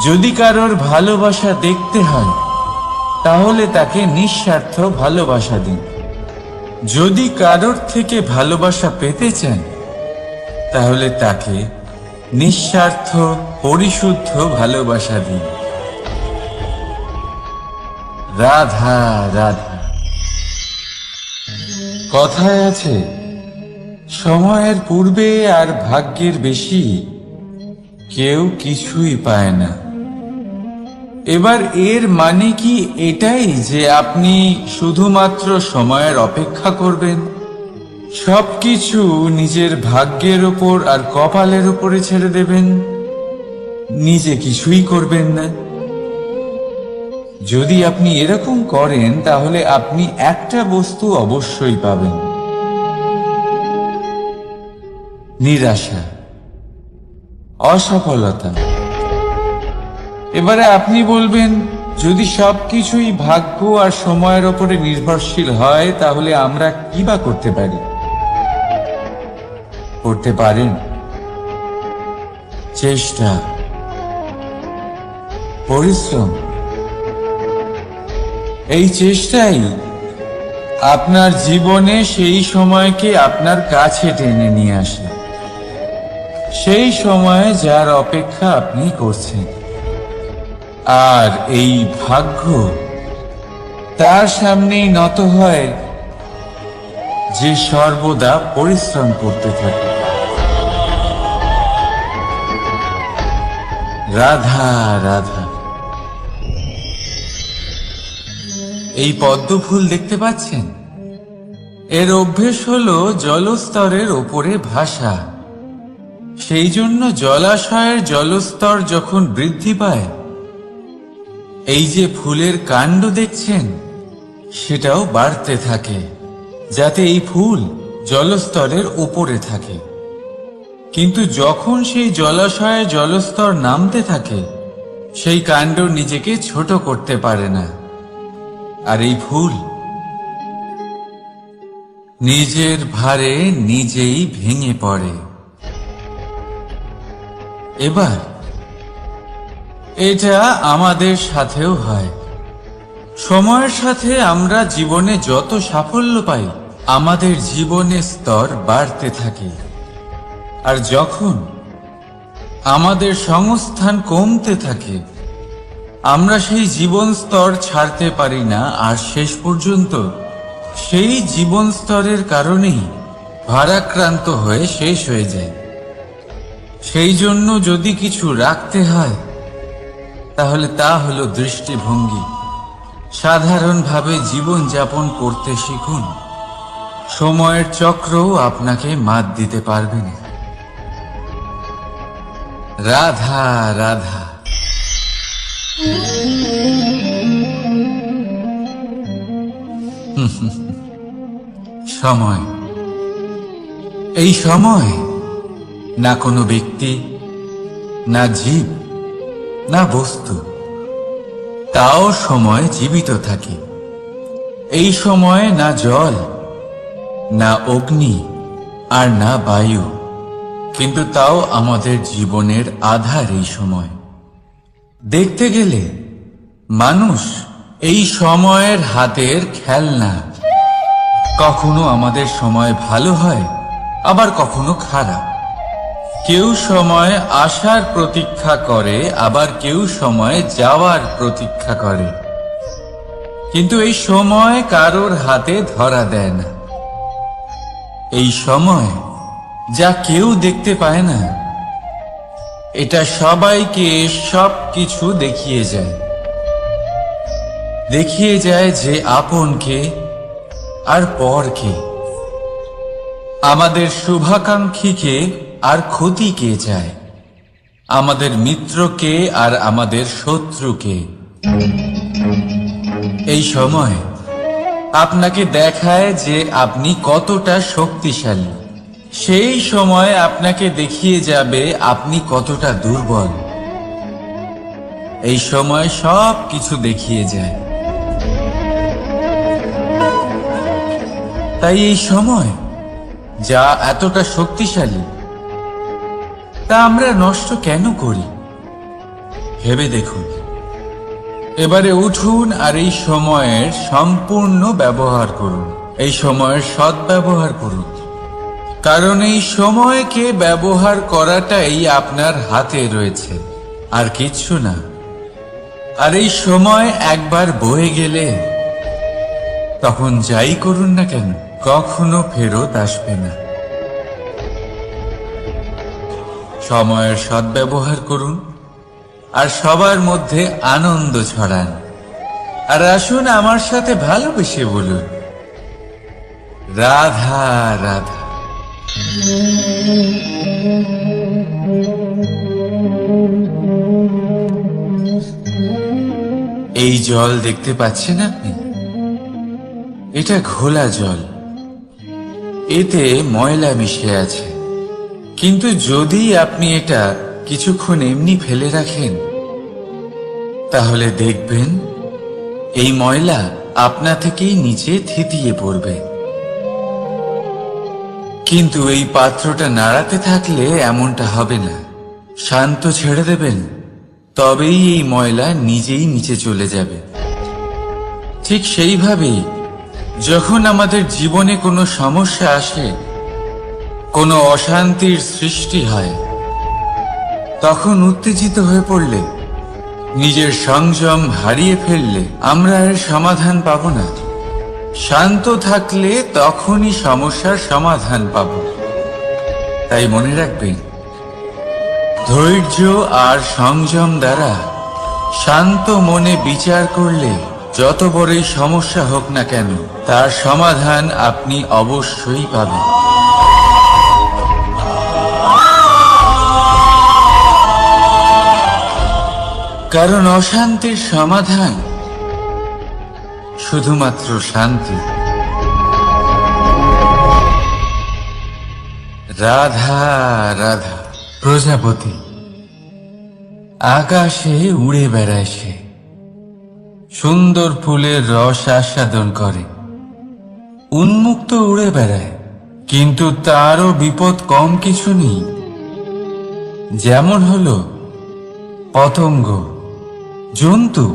যদি কারোর ভালোবাসা দেখতে হয়, তাহলে তাকে নিঃস্বার্থ ভালোবাসা দিন। যদি কারোর থেকে ভালোবাসা পেতে চান, তাহলে তাকে নিঃস্বার্থ পরিশুদ্ধ ভালোবাসা দিন। রাধা রাধা। কথায় আছে, সময়ের পূর্বে আর ভাগ্যের বেশি কেউ কিছুই পায় না। এবার এর মানে কি এটাই যে আপনি শুধুমাত্র সময়ের অপেক্ষা করবেন, সবকিছু নিজের ভাগ্যের ওপর আর কপালের উপরে ছেড়ে দেবেন, নিজে কিছুই করবেন না? যদি আপনি এরকম করেন, তাহলে আপনি একটা বস্তু অবশ্যই পাবেন: নিরাশা, অসফলতা। এবারে আপনি বলবেন, যদি সবকিছুই ভাগ্য আর সময়ের ওপরে নির্ভরশীল হয়, তাহলে আমরা কি বা করতে পারি? করতে পারেন চেষ্টা, পরিশ্রম। এই চেষ্টাই আপনার জীবনে সেই সময়কে আপনার কাছে টেনে নিয়ে আসে, সেই সময়ে যার অপেক্ষা আপনি করছেন। আর এই ভাগ্য তার সামনেই নত হয় যে সর্বদা পরিশ্রম করতে থাকে। রাধা রাধা। এই পদ্ম ফুল দেখতে পাচ্ছেন? এর অভ্যেস হলো জলস্তরের ওপরে ভাসা। সেই জন্য জলাশয়ের জলস্তর যখন বৃদ্ধি পায়, এই যে ফুলের কাণ্ড দেখছেন, সেটাও বাড়তে থাকে, যাতে এই ফুল জলস্তরের উপরে থাকে। কিন্তু যখন সেই জলাশয়ে জলস্তর নামতে থাকে, সেই কাণ্ড নিজেকে ছোট করতে পারে না, আর এই ফুল নিজের ভারে নিজেই ভেঙে পড়ে। এবার এটা আমাদের সাথেও হয়। সময়ের সাথে আমরা জীবনে যত সাফল্য পাই, আমাদের জীবনের স্তর বাড়তে থাকে। আর যখন আমাদের সংস্থান কমতে থাকে, আমরা সেই জীবন স্তর ছাড়তে পারি না, আর শেষ পর্যন্ত সেই জীবন স্তরের কারণেই ভারাক্রান্ত হয়ে শেষ হয়ে যায়। সেই জন্য যদি কিছু রাখতে হয় তাহলে তা হলো দৃষ্টিভঙ্গি। সাধারণভাবে জীবন যাপন করতে শিখুন। সময়ের চক্রও আপনাকে মাত দিতে পারবে না। রাধা রাধা। সময়, এই সময় না কোনো ব্যক্তি, না জীব, না বস্তু, তাও সময় জীবিত থাকে। এই সময়ে না জল, না অগ্নি, আর না বায়ু, কিন্তু তাও আমাদের জীবনের আধার এই সময়। দেখতে গেলে মানুষ এই সময়ের হাতের খেলনা। কখনো আমাদের সময় ভালো হয়, আবার কখনো খারাপ। কেউ সময় আসার প্রতীক্ষা করে, আবার কেউ সময় যাওয়ার প্রতীক্ষা করে, কিন্তু এই সময় কারোর হাতে ধরা দেয় না। এই সময় যা কেউ দেখতে পায় না, এটা সবাইকে সব কিছু দেখিয়ে যায়। দেখিয়ে যায় যে আপনকে আর পরকে, আমাদের শুভাকাঙ্ক্ষীকে আর ক্ষতিকে যায়, আমাদের মিত্রকে আর আমাদের শত্রুকে। এই সময় আপনাকে দেখায় যে আপনি কতটা শক্তিশালী। সেই সময় আপনাকে দেখিয়ে যাবে আপনি কতটা দুর্বল। এই সময় সব কিছু দেখিয়ে যায়। তাই এই সময় যা এতটা শক্তিশালী, তা আমরা নষ্ট কেন করি? ভেবে দেখুন। এবারে উঠুন আর এই সময়ের সম্পূর্ণ ব্যবহার করুন। এই সময়ের সদ্ব্যবহার করুন, কারণ এই সময়কে ব্যবহার করাটাই আপনার হাতে রয়েছে, আর কিচ্ছু না। আর এই সময় একবার বয়ে গেলে তখন যাই করুন না কেন, কখনো ফেরত আসবে না। সময়ের সদ্ব্যবহার করুন আর সবার মধ্যে আনন্দ ছড়ান। আর আসুন আমার সাথে ভালোবেসে বলুন, রাধা রাধা। এই জল দেখতে পাচ্ছেন আপনি? এটা ঘোলা জল। এতে ময়লা মিশে আছে, কিন্তু যদি আপনি এটা কিছুক্ষণ এমনি ফেলে রাখেন, তাহলে দেখবেন এই ময়লা আপনা থেকেই নিচে থিতিয়ে পড়বে। কিন্তু এই পাত্রটা নাড়াতে থাকলে এমনটা হবে না। শান্ত ছেড়ে দেবেন, তবেই এই ময়লা নিজেই নিচে চলে যাবে। ঠিক সেইভাবেই যখন আমাদের জীবনে কোনো সমস্যা আসে, কোনো অশান্তির সৃষ্টি হয়, তখন উত্তেজিত হয়ে পড়লে, নিজের সংযম হারিয়ে ফেললে আমরা এর সমাধান পাব না। শান্ত থাকলে তখনই সমস্যার সমাধান পাব। তাই মনে রাখবেন, ধৈর্য আর সংযম দ্বারা শান্ত মনে বিচার করলে যত বড়ই সমস্যা হোক না কেন, তার সমাধান আপনি অবশ্যই পাবেন। কারণ অশান্তির সমাধান শুধুমাত্র শান্তি। রাধা রাধা। প্রজাপতি আকাশে উড়ে বেড়ায়, সে সুন্দর ফুলের রস আস্বাদন করে, উন্মুক্ত উড়ে বেড়ায়, কিন্তু তারও বিপদ কম কিছু নেই। যেমন হলো পতঙ্গ, জন্তু।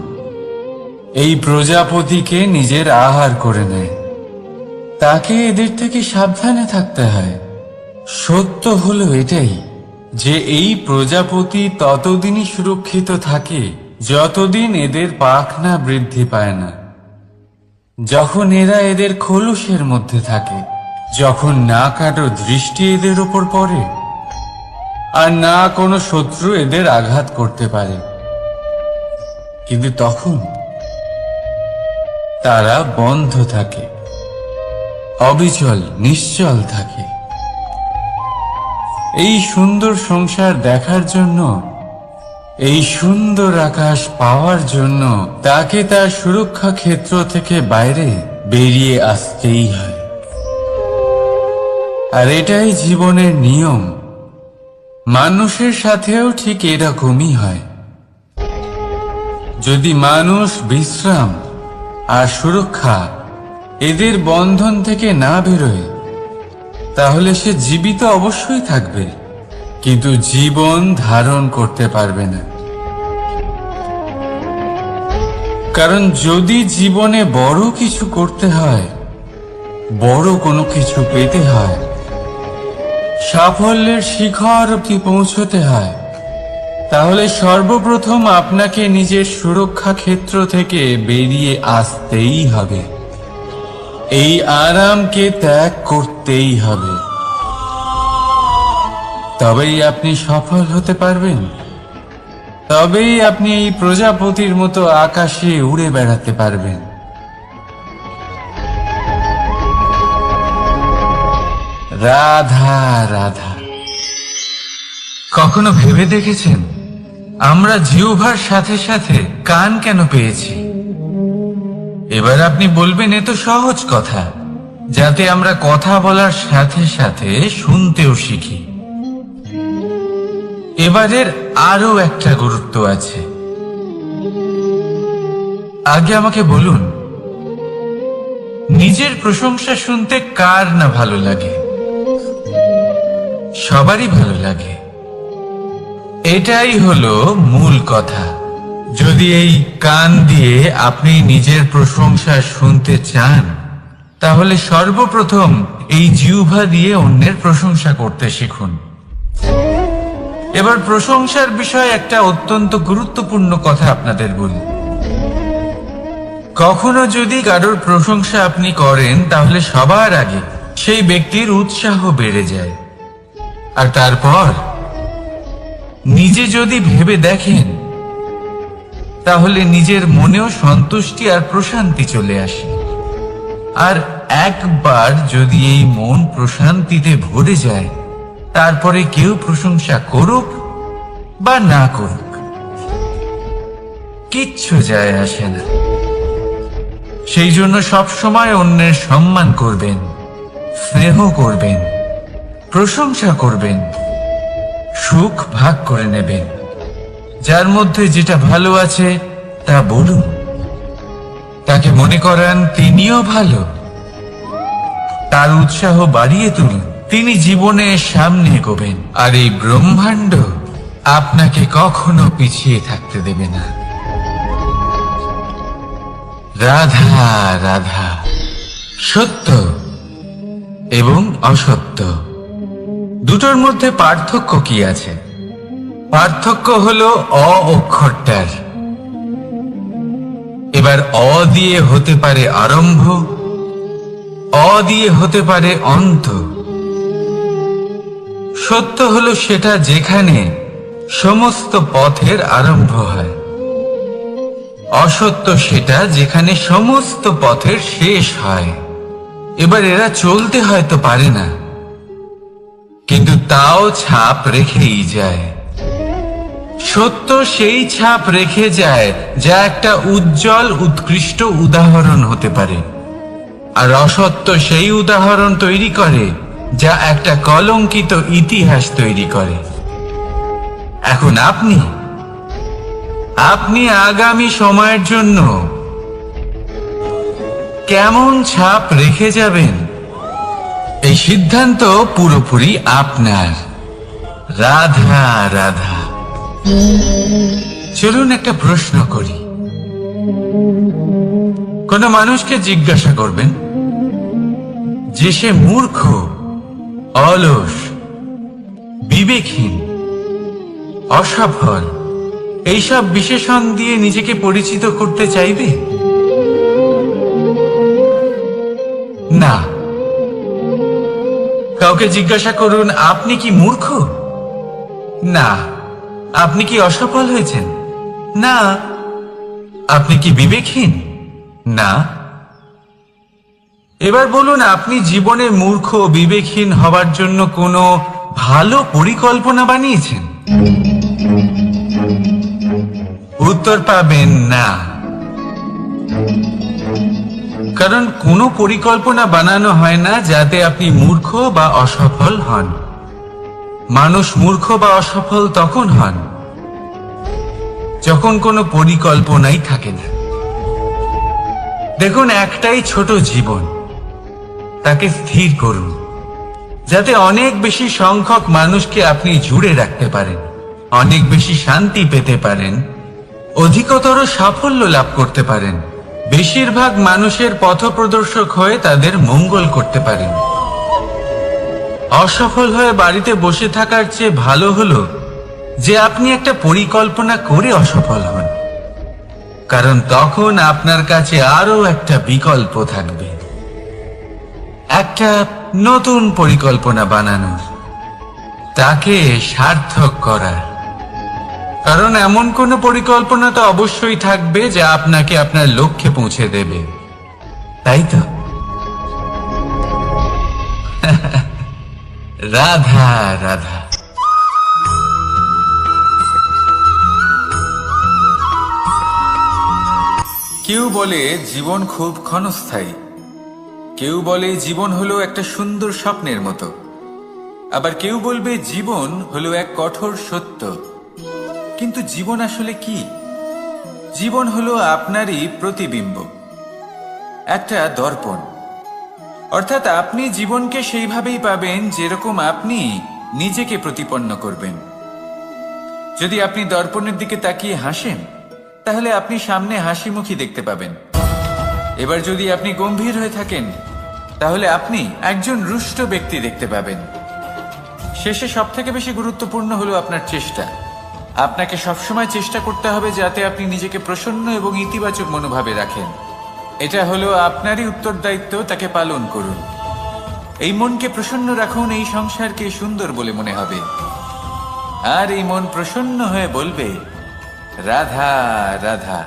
এই প্রজাপতিকে নিজের আহার করে নেয়, তাকে এদের থেকে সাবধানে থাকতে হয়। সত্য হলো এটাই যে এই প্রজাপতি ততদিনই সুরক্ষিত থাকে যতদিন এদের পাখনা বৃদ্ধি পায় না। যখন এরা এদের খোলসের মধ্যে থাকে, যখন না কারো দৃষ্টি এদের উপর পড়ে আর না কোনো শত্রু এদের আঘাত করতে পারে, কিন্তু তখন তারা বন্ধ থাকে, অবিচল নিশ্চল থাকে। এই সুন্দর সংসার দেখার জন্য, এই সুন্দর আকাশ পাওয়ার জন্য তাকে তার সুরক্ষা ক্ষেত্র থেকে বাইরে বেরিয়ে আসতেই হয়। আর এটাই জীবনের নিয়ম। মানুষের সাথেও ঠিক এরকমই হয়। যদি মানুষ বিশ্রাম আর সুরক্ষা এদের বন্ধন থেকে না বেরোয়, তাহলে সে জীবিত অবশ্যই থাকবে, কিন্তু জীবন ধারণ করতে পারবে না। কারণ যদি জীবনে বড় কিছু করতে হয়, বড় কোনো কিছু পেতে হয়, সাফল্যের শিখর অবধি পৌঁছতে হয়, তাহলে সর্বপ্রথম আপনাকে নিজের সুরক্ষা ক্ষেত্র থেকে বেরিয়ে আসতেই হবে। এই আরামকে ত্যাগ করতেই হবে। তবেই আপনি সফল হতে পারবেন। তবেই আপনি এই প্রজাপতির মতো আকাশে উড়ে বেড়াতে পারবেন। রাধা রাধা। কখনো ভেবে দেখেছেন আমরা জিহ্বার সাথে সাথে কান কেন পেয়েছি? এবার আপনি বলবেন, এ তো সহজ কথা, যাতে আমরা কথা বলার সাথে সাথে শুনতেও শিখি। এবারের আরো একটা গুরুত্ব আছে। আগে আমাকে বলুন, নিজের প্রশংসা শুনতে কার না ভালো লাগে? সবারই ভালো লাগে। এটাই হলো মূল কথা। যদি এই কান দিয়ে আপনি নিজের প্রশংসা শুনতে চান, তাহলে সর্বপ্রথম এই জিহ্বা দিয়ে অন্যের প্রশংসা করতে শিখুন। এবার প্রশংসার বিষয়ে একটা অত্যন্ত গুরুত্বপূর্ণ কথা আপনাদের বলি। কখনো যদি কারোর প্রশংসা আপনি করেন, তাহলে সবার আগে সেই ব্যক্তির উৎসাহ বেড়ে যায়। আর তারপর নিজে যদি ভেবে দেখেন, তাহলে নিজের মনেও সন্তুষ্টি আর প্রশান্তি চলে আসে। আর একবার যদি এই মন প্রশান্তিতে ভরে যায়, তারপরে কেউ প্রশংসা করুক বা না করুক, কিচ্ছু যায় আসে না। সেই জন্য সবসময় অন্যের সম্মান করবেন, স্নেহ করবেন, প্রশংসা করবেন, সুখ ভাগ করে নেবেন। যার মধ্যে যেটা ভালো আছে তা বলুন, তাকে মনে করান তিনিও ভালো, তার উৎসাহ বাড়িয়ে তুলুন। তিনি জীবনে সামনে এগোবেন, আর এই ব্রহ্মাণ্ড আপনাকে কখনো পিছিয়ে থাকতে দেবে না। রাধা রাধা। সত্য এবং অসত্য দুটোর মধ্যে পার্থক্য কি আছে? পার্থক্য হলো অ অক্ষরটার। এবার অ দিয়ে হতে পারে আরম্ভ, অ দিয়ে হতে পারে অন্ত। সত্য হলো সেটা যেখানে সমস্ত পথের আরম্ভ হয়। অসত্য সেটা যেখানে সমস্ত পথের শেষ হয়। এবার এরা চলতে হয়তো পারে না, কিন্তু তাও ছাপ রেখেই যায়। সত্য সেই ছাপ রেখে যায় যা একটা উজ্জ্বল উৎকৃষ্ট উদাহরণ হতে পারে, আর অসত্য সেই উদাহরণ তৈরি করে যা একটা কলঙ্কিত ইতিহাস তৈরি করে। এখন আপনি আগামী সময়ের জন্য কেমন ছাপ রেখে যাবেন, এই সিদ্ধান্ত পুরোপুরি আপনার। রাধা রাধা। চলুন একটা প্রশ্ন করি। কোন মানুষকে জিজ্ঞাসা করবেন যে সে মূর্খ, অলস, বিবেকহীন, অসফল, এইসব বিশেষণ দিয়ে নিজেকে পরিচিত করতে চাইবে? না। কাউকে জিজ্ঞাসা করুন, আপনি কি মূর্খ? না। আপনি কি অসফল হয়েছেন? না। আপনি কি বিবেকহীন? না। এবার বলুন, আপনি জীবনে মূর্খ ও বিবেকহীন হবার জন্য কোনো ভালো পরিকল্পনা বানিয়েছেন? উত্তর পাবেন না। কারণ কোনো পরিকল্পনা বানানো হয় না যাতে আপনি মূর্খ বা অসফল হন। মানুষ মূর্খ বা অসফল তখন হন যখন কোনো পরিকল্পনাই থাকে না। দেখুন, একটাই ছোট জীবন, তাকে স্থির করুন যাতে অনেক বেশি সংখ্যক মানুষকে আপনি জুড়ে রাখতে পারেন, অনেক বেশি শান্তি পেতে পারেন, অধিকতর সাফল্য লাভ করতে পারেন, বেশিরভাগ মানুষের পথপ্রদর্শক হয়ে তাদের মঙ্গল করতে পারেন। অসফল হয়ে বাড়িতে বসে থাকার চেয়ে ভালো হলো যে আপনি একটা পরিকল্পনা করে অসফল হন, কারণ তখন আপনার কাছে আরো একটা বিকল্প থাকবে, একটা নতুন পরিকল্পনা বানানোর, তাকে সার্থক করার। কারণ এমন কোন পরিকল্পনা তো অবশ্যই থাকবে যা আপনাকে আপনার লক্ষ্যে পৌঁছে দেবে, তাই তো? রাধা রাধা। কেউ বলে জীবন খুব ক্ষণস্থায়ী, কেউ বলে জীবন হলো একটা সুন্দর স্বপ্নের মতো, আবার কেউ বলবে জীবন হলো এক কঠোর সত্য। কিন্তু জীবন আসলে কি? জীবন হলো আপনারই প্রতিবিম্ব, একটা দর্পণ। অর্থাৎ আপনি জীবনকে সেইভাবেই পাবেন যেরকম আপনি নিজেকে প্রতিপন্ন করবেন। যদি আপনি দর্পণের দিকে তাকিয়ে হাসেন, তাহলে আপনি সামনে হাসি মুখী দেখতে পাবেন। এবার যদি আপনি গম্ভীর হয়ে থাকেন, তাহলে আপনি একজন রুষ্ট ব্যক্তি দেখতে পাবেন। শেষে সবথেকে বেশি গুরুত্বপূর্ণ হলো আপনার চেষ্টা। আপনাকে সবসময় চেষ্টা করতে হবে যাতে আপনি নিজেকে প্রসন্ন এবং ইতিবাচক মনোভাবে রাখেন। এটা হলো আপনারই উত্তরদায়িত্ব, তাকে পালন করুন। এই মনকে প্রসন্ন রাখুন, এই সংসারকে সুন্দর বলে মনে হবে। আর এই মন প্রসন্ন হয়ে বলবে, রাধা রাধা।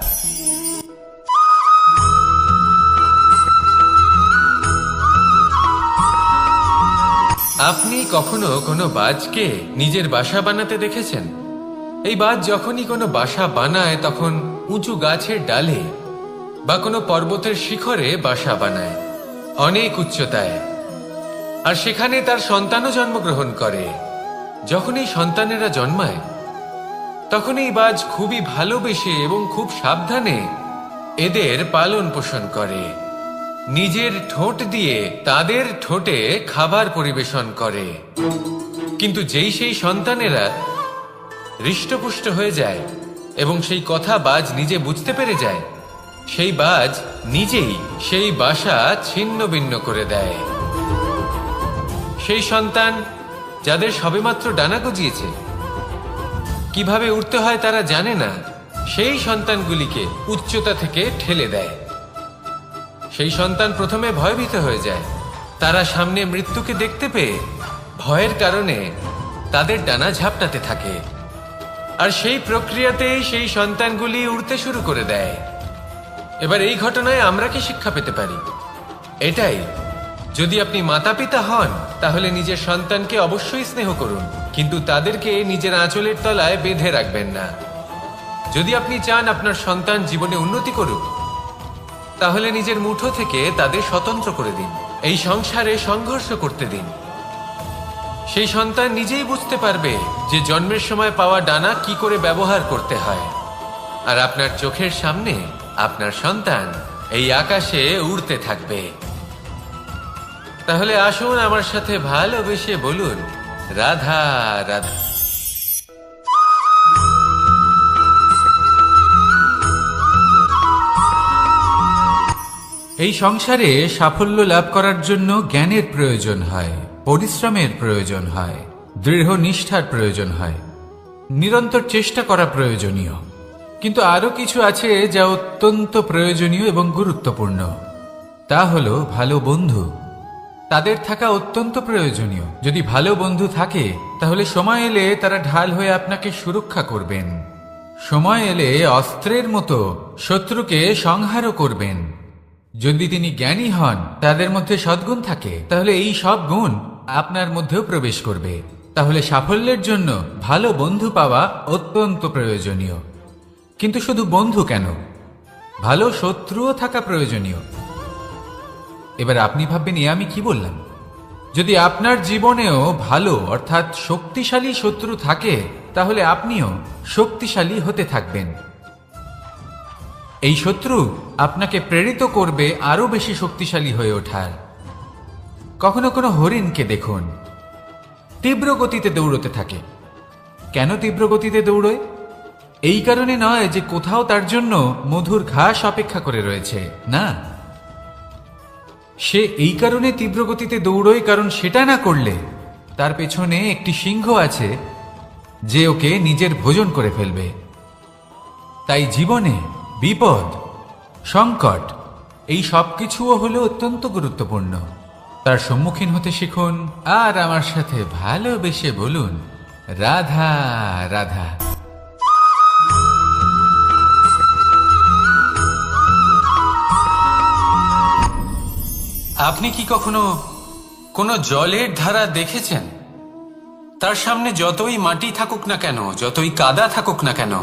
আপনি কখনো কোনো বাজকে নিজের বাসা বানাতে দেখেছেন? এই বাজ যখনই কোনো বাসা বানায় তখন উঁচু গাছের ডালে বা কোনো পর্বতের শিখরে বাসা বানায়, অনেক উচ্চতায়। আর সেখানে তার সন্তানও জন্মগ্রহণ করে। যখন এই সন্তানেরা জন্মায়, তখন এই বাজ খুবই ভালোবেসে এবং খুব সাবধানে এদের পালন পোষণ করে। নিজের ঠোঁট দিয়ে তাদের ঠোঁটে খাবার পরিবেশন করে। কিন্তু যেই সেই সন্তানেরা হৃষ্টপুষ্ট হয়ে যায় এবং সেই কথা বাজ নিজে বুঝতে পেরে যায়, সেই বাজ নিজেই সেই বাসা ছিন্ন ভিন্ন করে দেয়। সেই সন্তান যাদের সবেমাত্র ডানা গজিয়েছে, কিভাবে উঠতে হয় তারা জানে না, সেই সন্তানগুলিকে উচ্চতা থেকে ঠেলে দেয়। সেই সন্তান প্রথমে ভয়ভীত হয়ে যায়। তারা সামনে মৃত্যুকে দেখতে পেয়ে ভয়ের কারণে তাদের ডানা ঝাপটাতে থাকে। আর সেই প্রক্রিয়াতেই সেই সন্তানগুলি উড়তে শুরু করে দেয়। এবার এই ঘটনায় আমরা কি শিক্ষা পেতে পারি? এটাই, যদি আপনি মাতা পিতা হন তাহলে নিজের সন্তানকে অবশ্যই স্নেহ করুন, কিন্তু তাদেরকে নিজের আঁচলের তলায় বেঁধে রাখবেন না। যদি আপনি চান আপনার সন্তান জীবনে উন্নতি করুক, তাহলে নিজের মুঠো থেকে তাদের স্বতন্ত্র করে দিন। এই সংসারে সংঘর্ষ করতে দিন। সেই সন্তান নিজেই বুঝতে পারবে যে জন্মের সময় পাওয়া ডানা কি করে ব্যবহার করতে হয়। আর আপনার চোখের সামনে আপনার সন্তান এই আকাশে উড়তে থাকবে। তাহলে আসুন আমার সাথে ভালোবেসে বলুন, রাধা রাধা। এই সংসারে সাফল্য লাভ করার জন্য জ্ঞানের প্রয়োজন হয়, পরিশ্রমের প্রয়োজন হয়, দৃঢ় নিষ্ঠার প্রয়োজন হয়, নিরন্তর চেষ্টা করা প্রয়োজনীয়। কিন্তু আরো কিছু আছে যা অত্যন্ত প্রয়োজনীয় এবং গুরুত্বপূর্ণ। তা হলো ভালো বন্ধু, তাদের থাকা অত্যন্ত প্রয়োজনীয়। যদি ভালো বন্ধু থাকে তাহলে সময় এলে তারা ঢাল হয়ে আপনাকে সুরক্ষা করবেন। সময় এলে অস্ত্রের মতো শত্রুকে সংহারও করবেন। যদি তিনি জ্ঞানী হন, তাদের মধ্যে সদ্গুণ থাকে, তাহলে এই সব গুণ আপনার মধ্যেও প্রবেশ করবে। তাহলে সাফল্যের জন্য ভালো বন্ধু পাওয়া অত্যন্ত প্রয়োজনীয়। কিন্তু শুধু বন্ধু কেন, ভালো শত্রুও থাকা প্রয়োজনীয়। এবার আপনি ভাববেন, আমি কি বললাম? যদি আপনার জীবনেও ভালো অর্থাৎ শক্তিশালী শত্রু থাকে, তাহলে আপনিও শক্তিশালী হতে থাকবেন। এই শত্রু আপনাকে প্রেরিত করবে আরো বেশি শক্তিশালী হয়ে ওঠার। কখনো কোনো হরিণকে দেখুন, তীব্র গতিতে দৌড়তে থাকে। কেন তীব্র গতিতে দৌড়য়? এই কারণে নয় যে কোথাও তার জন্য মধুর ঘাস অপেক্ষা করে রয়েছে, না। সে এই কারণে তীব্র গতিতে দৌড়য় কারণ সেটা না করলে তার পেছনে একটি সিংহ আছে যে ওকে নিজের ভোজন করে ফেলবে। তাই জীবনে বিপদ, সংকট, এই সব কিছুও হলো অত্যন্ত গুরুত্বপূর্ণ। তার সম্মুখীন হতে শিখুন আর আমার সাথে ভালোবেসে বলুন, রাধা রাধা। আপনি কি কখনো কোনো জলের ধারা দেখেছেন? তার সামনে যতই মাটি থাকুক না কেন, যতই কাদা থাকুক না কেন,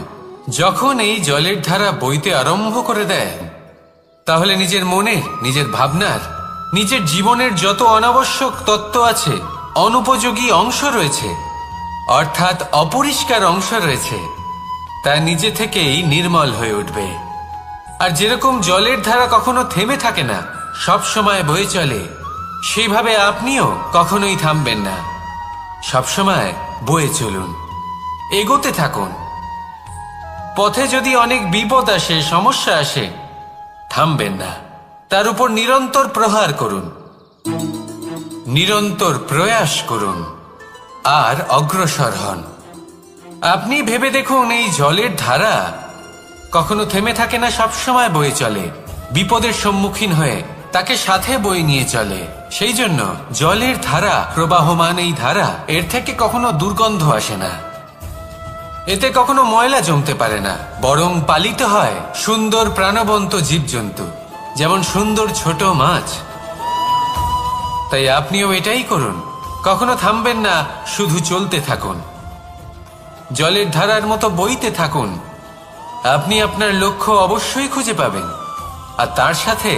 যখন এই জলের ধারা বইতে আরম্ভ করে দেয়, তাহলে নিজের মনে, নিজের ভাবনার, নিজের জীবনের যত অনাবশ্যক তত্ত্ব আছে, অনুপযোগী অংশ রয়েছে, অর্থাৎ অপরিষ্কার অংশ রয়েছে, তা নিজে থেকেই নির্মল হয়ে উঠবে। আর যেরকম জলের ধারা কখনো থেমে থাকে না, সব সময় বয়ে চলে, সেইভাবে আপনিও কখনোই থামবেন না। সবসময় বয়ে চলুন, এগোতে থাকুন। পথে যদি অনেক বিপদ আসে, সমস্যা আসে, থামবেন না, তার উপর নিরন্তর প্রহার করুন, নিরন্তর প্রয়াস করুন আর অগ্রসর হন। আপনি ভেবে দেখুন, এই জলের ধারা কখনো থেমে থাকে না, সবসময় বয়ে চলে, বিপদের সম্মুখীন হয়ে তাকে সাথে বয়ে নিয়ে চলে। সেই জন্য জলের ধারা, প্রবাহমান এই ধারা, এর থেকে কখনো দুর্গন্ধ আসে না, এতে কখনো ময়লা জমতে পারে না, বরং পালিত হয় সুন্দর প্রাণবন্ত জীবজন্তু, যেমন সুন্দর ছোট মাছ। তাই আপনিও এটাই করুন, কখনো থামবেন না, শুধু চলতে থাকুন, জলের ধারার মতো বইতে থাকুন। আপনি আপনার লক্ষ্য অবশ্যই খুঁজে পাবেন, আর তার সাথে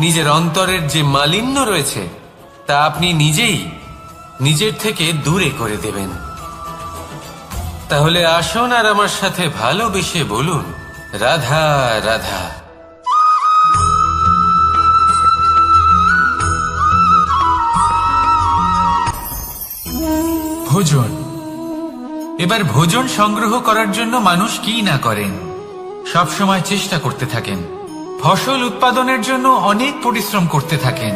নিজের অন্তরের যে মালিন্য রয়েছে তা আপনি নিজেই নিজের থেকে দূরে করে দেবেন। তাহলে আসুন আর আমার সাথে ভালোবেসে বলুন, রাধা রাধা। ভোজন। এবার ভোজন সংগ্রহ করার জন্য মানুষ কি না করেন, সব সময় চেষ্টা করতে থাকেন। ফসল উৎপাদনের জন্য অনেক পরিশ্রম করতে থাকেন,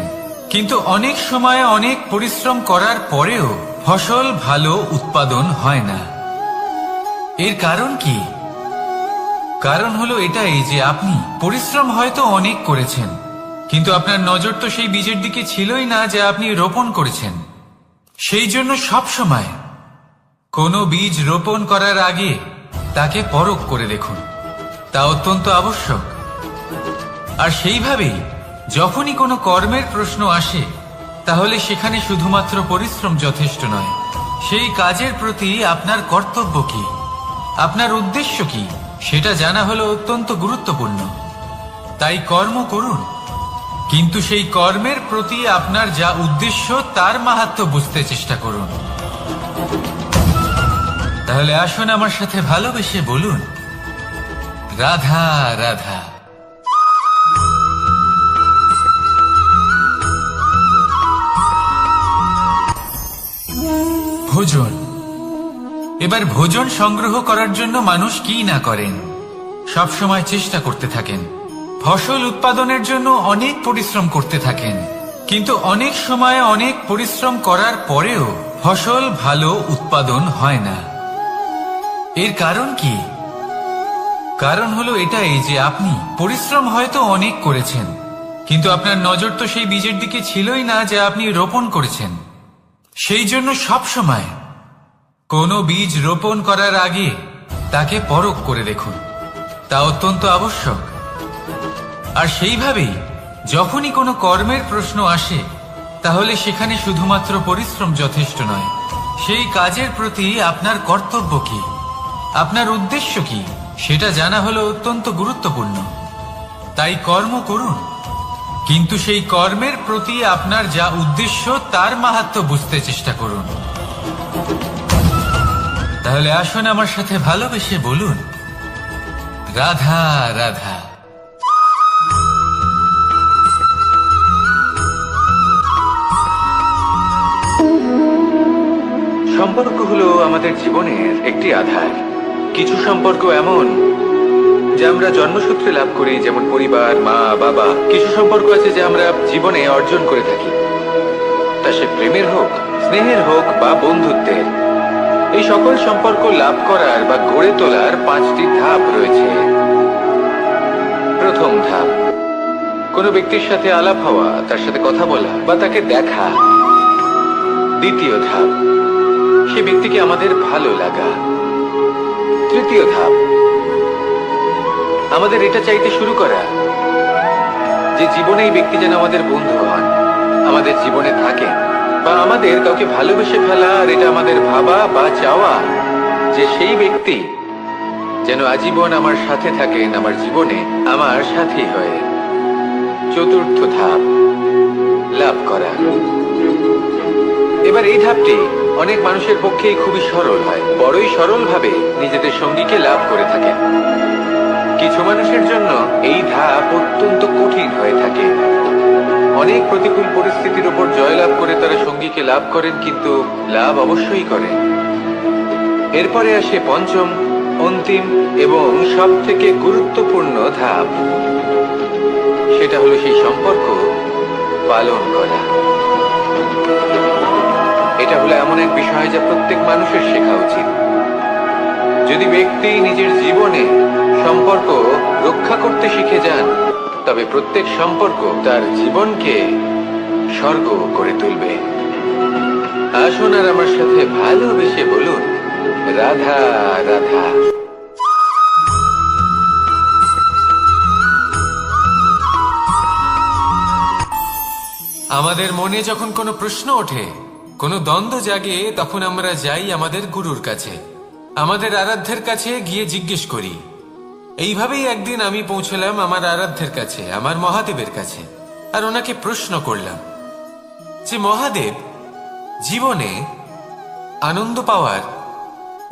কিন্তু অনেক সময় অনেক পরিশ্রম করার পরেও ফসল ভালো উৎপাদন হয় না। এর কারণ কি? কারণ হলো এটাই যে আপনি পরিশ্রম হয়তো অনেক করেছেন, কিন্তু আপনার নজর তো সেই বীজের দিকে ছিলই না যা আপনি রোপণ করেছেন। সেই জন্য সব সময় কোনো বীজ রোপণ করার আগে তাকে পরখ করে দেখুন, তা অত্যন্ত আবশ্যক। আর সেইভাবেই যখনই কোনো কর্মের প্রশ্ন আসে, তাহলে সেখানে শুধুমাত্র পরিশ্রম যথেষ্ট নয়, সেই কাজের প্রতি আপনার কর্তব্য কি, আপনার উদ্দেশ্য কি, সেটা জানা হলো অত্যন্ত গুরুত্বপূর্ণ। তাই কর্ম করুন, কিন্তু সেই কর্মের প্রতি আপনার যা উদ্দেশ্য তার মাহাত্ম্য বুঝতে চেষ্টা করুন। তাহলে আসুন আমার সাথে ভালোবেসে বলুন, রাধা রাধা। ভোজন। এবার ভোজন সংগ্রহ করার জন্য মানুষ কি না করেন, সব সময় চেষ্টা করতে থাকেন। ফসল উৎপাদনের জন্য অনেক পরিশ্রম করতে থাকেন, কিন্তু অনেক সময় অনেক পরিশ্রম করার পরেও ফসল ভালো উৎপাদন হয় না। এর কারণ কি? কারণ হলো এটাই যে আপনি পরিশ্রম হয়তো অনেক করেছেন, কিন্তু আপনার নজর তো সেই বীজের দিকে ছিলই না যা আপনি রোপণ করেছেন। সেই জন্য সব সময় কোনো বীজ রোপণ করার আগে তাকে পরখ করে দেখুন, তা অত্যন্ত আবশ্যক। আর সেইভাবেই যখনই কোনো কর্মের প্রশ্ন আসে, তাহলে সেখানে শুধুমাত্র পরিশ্রম যথেষ্ট নয়, সেই কাজের প্রতি আপনার কর্তব্য কি, আপনার উদ্দেশ্য কি, সেটা জানা হলো অত্যন্ত গুরুত্বপূর্ণ। তাই কর্ম করুন, কিন্তু সেই কর্মের প্রতি আপনার যা উদ্দেশ্য তার মাহাত্ম্য বুঝতে চেষ্টা করুন। তাহলে আসুন আমার সাথে ভালোবেসে বলুন, রাধা রাধা। সম্পর্ক হলো আমাদের জীবনের একটি আধার। কিছু সম্পর্ক এমন যা আমরা জন্মসূত্রে লাভ করি, যেমন পরিবার, মা, বাবা। কিছু সম্পর্ক আছে যা আমরা জীবনে অর্জন করে থাকি, তা সে প্রেমের হোক, স্নেহের হোক বা বন্ধুত্বের। এই সকল সম্পর্ক লাভ করার বা গড়ে তোলার 5টি ধাপ রয়েছে। প্রথম ধাপ, কোনো ব্যক্তির সাথে আলাপ হওয়া, তার সাথে কথা বলা বা তাকে দেখা। দ্বিতীয় ধাপ, সে ব্যক্তিকে আমাদের ভালো লাগা। তৃতীয় ধাপ, আমাদের এটা চাইতে শুরু করা যে জীবনে এই ব্যক্তি যেন আমাদের বন্ধু হন, আমাদের জীবনে থাকেন, বা আমাদের কাউকে ভালোবেসে ফেলা। আর এটা আমাদের ভাবা বা চাওয়া যে সেই ব্যক্তি যেন আজীবন আমার সাথে থাকেন, আমার জীবনে আমার সাথী হয়ে। চতুর্থ ধাপ, লাভ করা। এবার এই ধাপটি অনেক মানুষের পক্ষেই খুবই সরল হয়, বড়ই সরলভাবে নিজেদের সঙ্গীকে লাভ করে থাকেন। কিছু মানুষের জন্য এই ধাপ অত্যন্ত কঠিন হয়ে থাকে। অনেক প্রতিকূল পরিস্থিতির উপর জয়লাভ করে তারা সঙ্গীকে লাভ করেন, কিন্তু লাভ অবশ্যই করেন। এরপরে আসে পঞ্চম, অন্তিম এবং সব থেকে গুরুত্বপূর্ণ ধাপ। সেটা হলো সেই সম্পর্ক পালন করা। এটা হলো এমন এক বিষয় যা প্রত্যেক মানুষের শেখা উচিত। যদি ব্যক্তি নিজের জীবনে সম্পর্ক রক্ষা করতে শিখে যান, তবে প্রত্যেক সম্পর্ক তার জীবনকে স্বর্গ করে তুলবে। আসুন আর আমার সাথে ভালোবেসে বলুন, রাধা রাধা। আমাদের মনে যখন কোনো প্রশ্ন ওঠে, কোনো দ্বন্দ্ব জাগে, তখন আমরা যাই আমাদের গুরুর কাছে, আমাদের আরাধ্যের কাছে গিয়ে জিজ্ঞেস করি। এইভাবেই একদিন আমি পৌঁছলাম আমার আরাধ্যের কাছে, আমার মহাদেবের কাছে, আর ওনাকে প্রশ্ন করলাম যে মহাদেব, জীবনে আনন্দ পাওয়ার,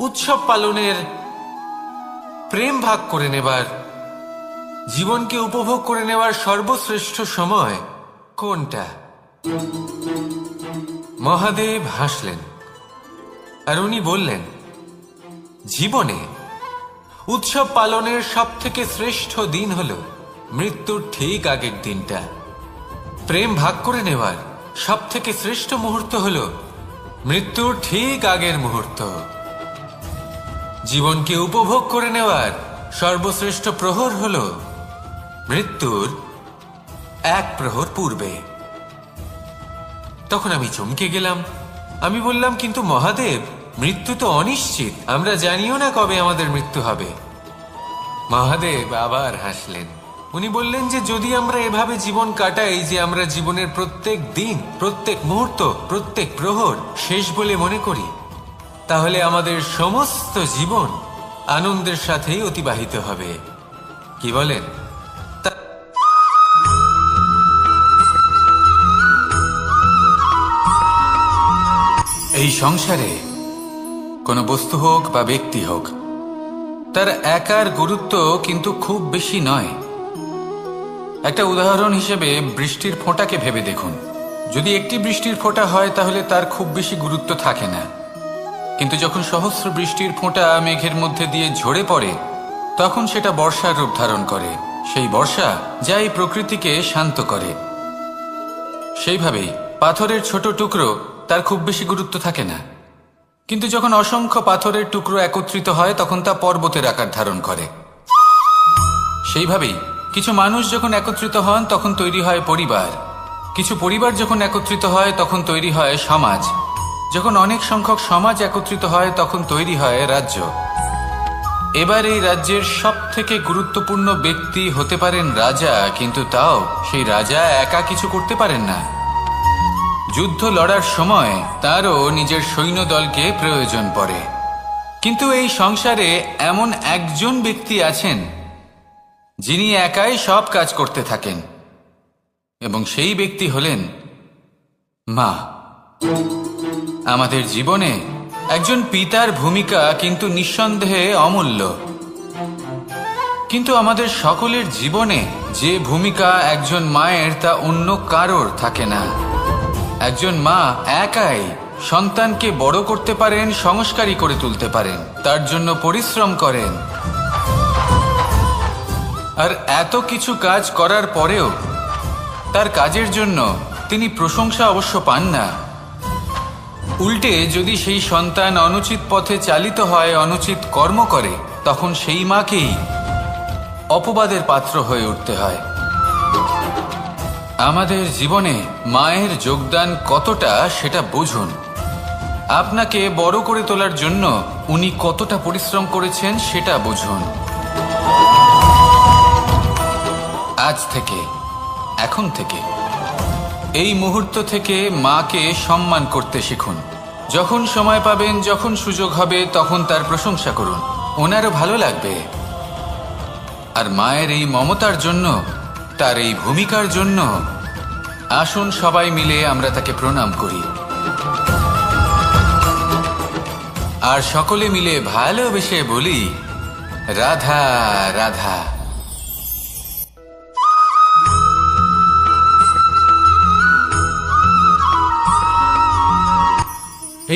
উৎসব পালনের, প্রেম ভাগ করে নেবার, জীবনকে উপভোগ করে নেওয়ার সর্বশ্রেষ্ঠ সময় কোনটা? মহাদেব হাসলেন আর উনি বললেন, জীবনে উৎসব পালনের সব থেকে শ্রেষ্ঠ দিন হল মৃত্যুর ঠিক আগের দিনটা। প্রেম ভাগ করে নেওয়ার সব থেকে শ্রেষ্ঠ মুহূর্ত হল মৃত্যুর ঠিক আগের মুহূর্ত। জীবনকে উপভোগ করে নেওয়ার সর্বশ্রেষ্ঠ প্রহর হল মৃত্যুর 1 প্রহর পূর্বে। তখন আমি চমকে গেলাম। আমি বললাম, কিন্তু মহাদেব, মৃত্যু তো অনিশ্চিত, আমরা জানিও না কবে আমাদের মৃত্যু হবে। মহাদেব আবার হাসলেন। উনি বললেন যে যদি আমরা এভাবে জীবন কাটাই যে আমরা জীবনের প্রত্যেক দিন, প্রত্যেক মুহূর্ত, প্রত্যেক প্রহর শেষ বলে মনে করি, তাহলে আমাদের সমস্ত জীবন আনন্দের সাথেই অতিবাহিত হবে। কি বলেন? এই সংসারে কোনো বস্তু হোক বা ব্যক্তি হোক, তার একার গুরুত্ব কিন্তু খুব বেশি নয়। একটা উদাহরণ হিসেবে বৃষ্টির ফোঁটাকে ভেবে দেখুন। যদি একটি বৃষ্টির ফোঁটা হয় তাহলে তার খুব বেশি গুরুত্ব থাকে না, কিন্তু যখন সহস্র বৃষ্টির ফোঁটা মেঘের মধ্যে দিয়ে ঝরে পড়ে, তখন সেটা বর্ষার রূপ ধারণ করে। সেই বর্ষা যা এই প্রকৃতিকে শান্ত করে। সেইভাবেই পাথরের ছোট টুকরো, তার খুব বেশি গুরুত্ব থাকে না, কিন্তু যখন অসংখ্য পাথরের টুকরো একত্রিত হয় তখন তা পর্বতের আকার ধারণ করে। সেইভাবেই কিছু মানুষ যখন একত্রিত হন তখন তৈরি হয় পরিবার, কিছু পরিবার যখন একত্রিত হয় তখন তৈরি হয় সমাজ, যখন অনেক সংখ্যক সমাজ একত্রিত হয় তখন তৈরি হয় রাজ্য। এবার এই রাজ্যের সব থেকে গুরুত্বপূর্ণ ব্যক্তি হতে পারেন রাজা, কিন্তু তাও সেই রাজা একা কিছু করতে পারেন না। যুদ্ধ লড়ার সময় তারও নিজের সৈন্যদলকে প্রয়োজন পড়ে। কিন্তু এই সংসারে এমন একজন ব্যক্তি আছেন যিনি একাই সব কাজ করতে থাকেন, এবং সেই ব্যক্তি হলেন মা। আমাদের জীবনে একজন পিতার ভূমিকা কিন্তু নিঃসন্দেহে অমূল্য, কিন্তু আমাদের সকলের জীবনে যে ভূমিকা একজন মায়ের তা অন্য কারোর থাকে না। একজন মা একাই সন্তানকে বড় করতে পারেন, সংস্কারী করে তুলতে পারেন, তার জন্য পরিশ্রম করেন। আর এত কিছু কাজ করার পরেও তার কাজের জন্য তিনি প্রশংসা অবশ্য পান না। উল্টে যদি সেই সন্তান অনুচিত পথে চালিত হয়, অনুচিত কর্ম করে, তখন সেই মাকেই অপবাদের পাত্র হয়ে উঠতে হয়। আমাদের জীবনে মায়ের যোগদান কতটা সেটা বুঝুন। আপনাকে বড় করে তোলার জন্য উনি কতটা পরিশ্রম করেছেন সেটা বুঝুন। আজ থেকে, এখন থেকে, এই মুহূর্ত থেকে মাকে সম্মান করতে শিখুন। যখন সময় পাবেন, যখন সুযোগ হবে, তখন তার প্রশংসা করুন, ওনারও ভালো লাগবে। আর মায়ের এই মমতার জন্য, তার এই ভূমিকার জন্য আসুন সবাই মিলে আমরা তাকে প্রণাম করি, আর সকলে মিলে ভালোবেসে বলি, রাধা রাধা।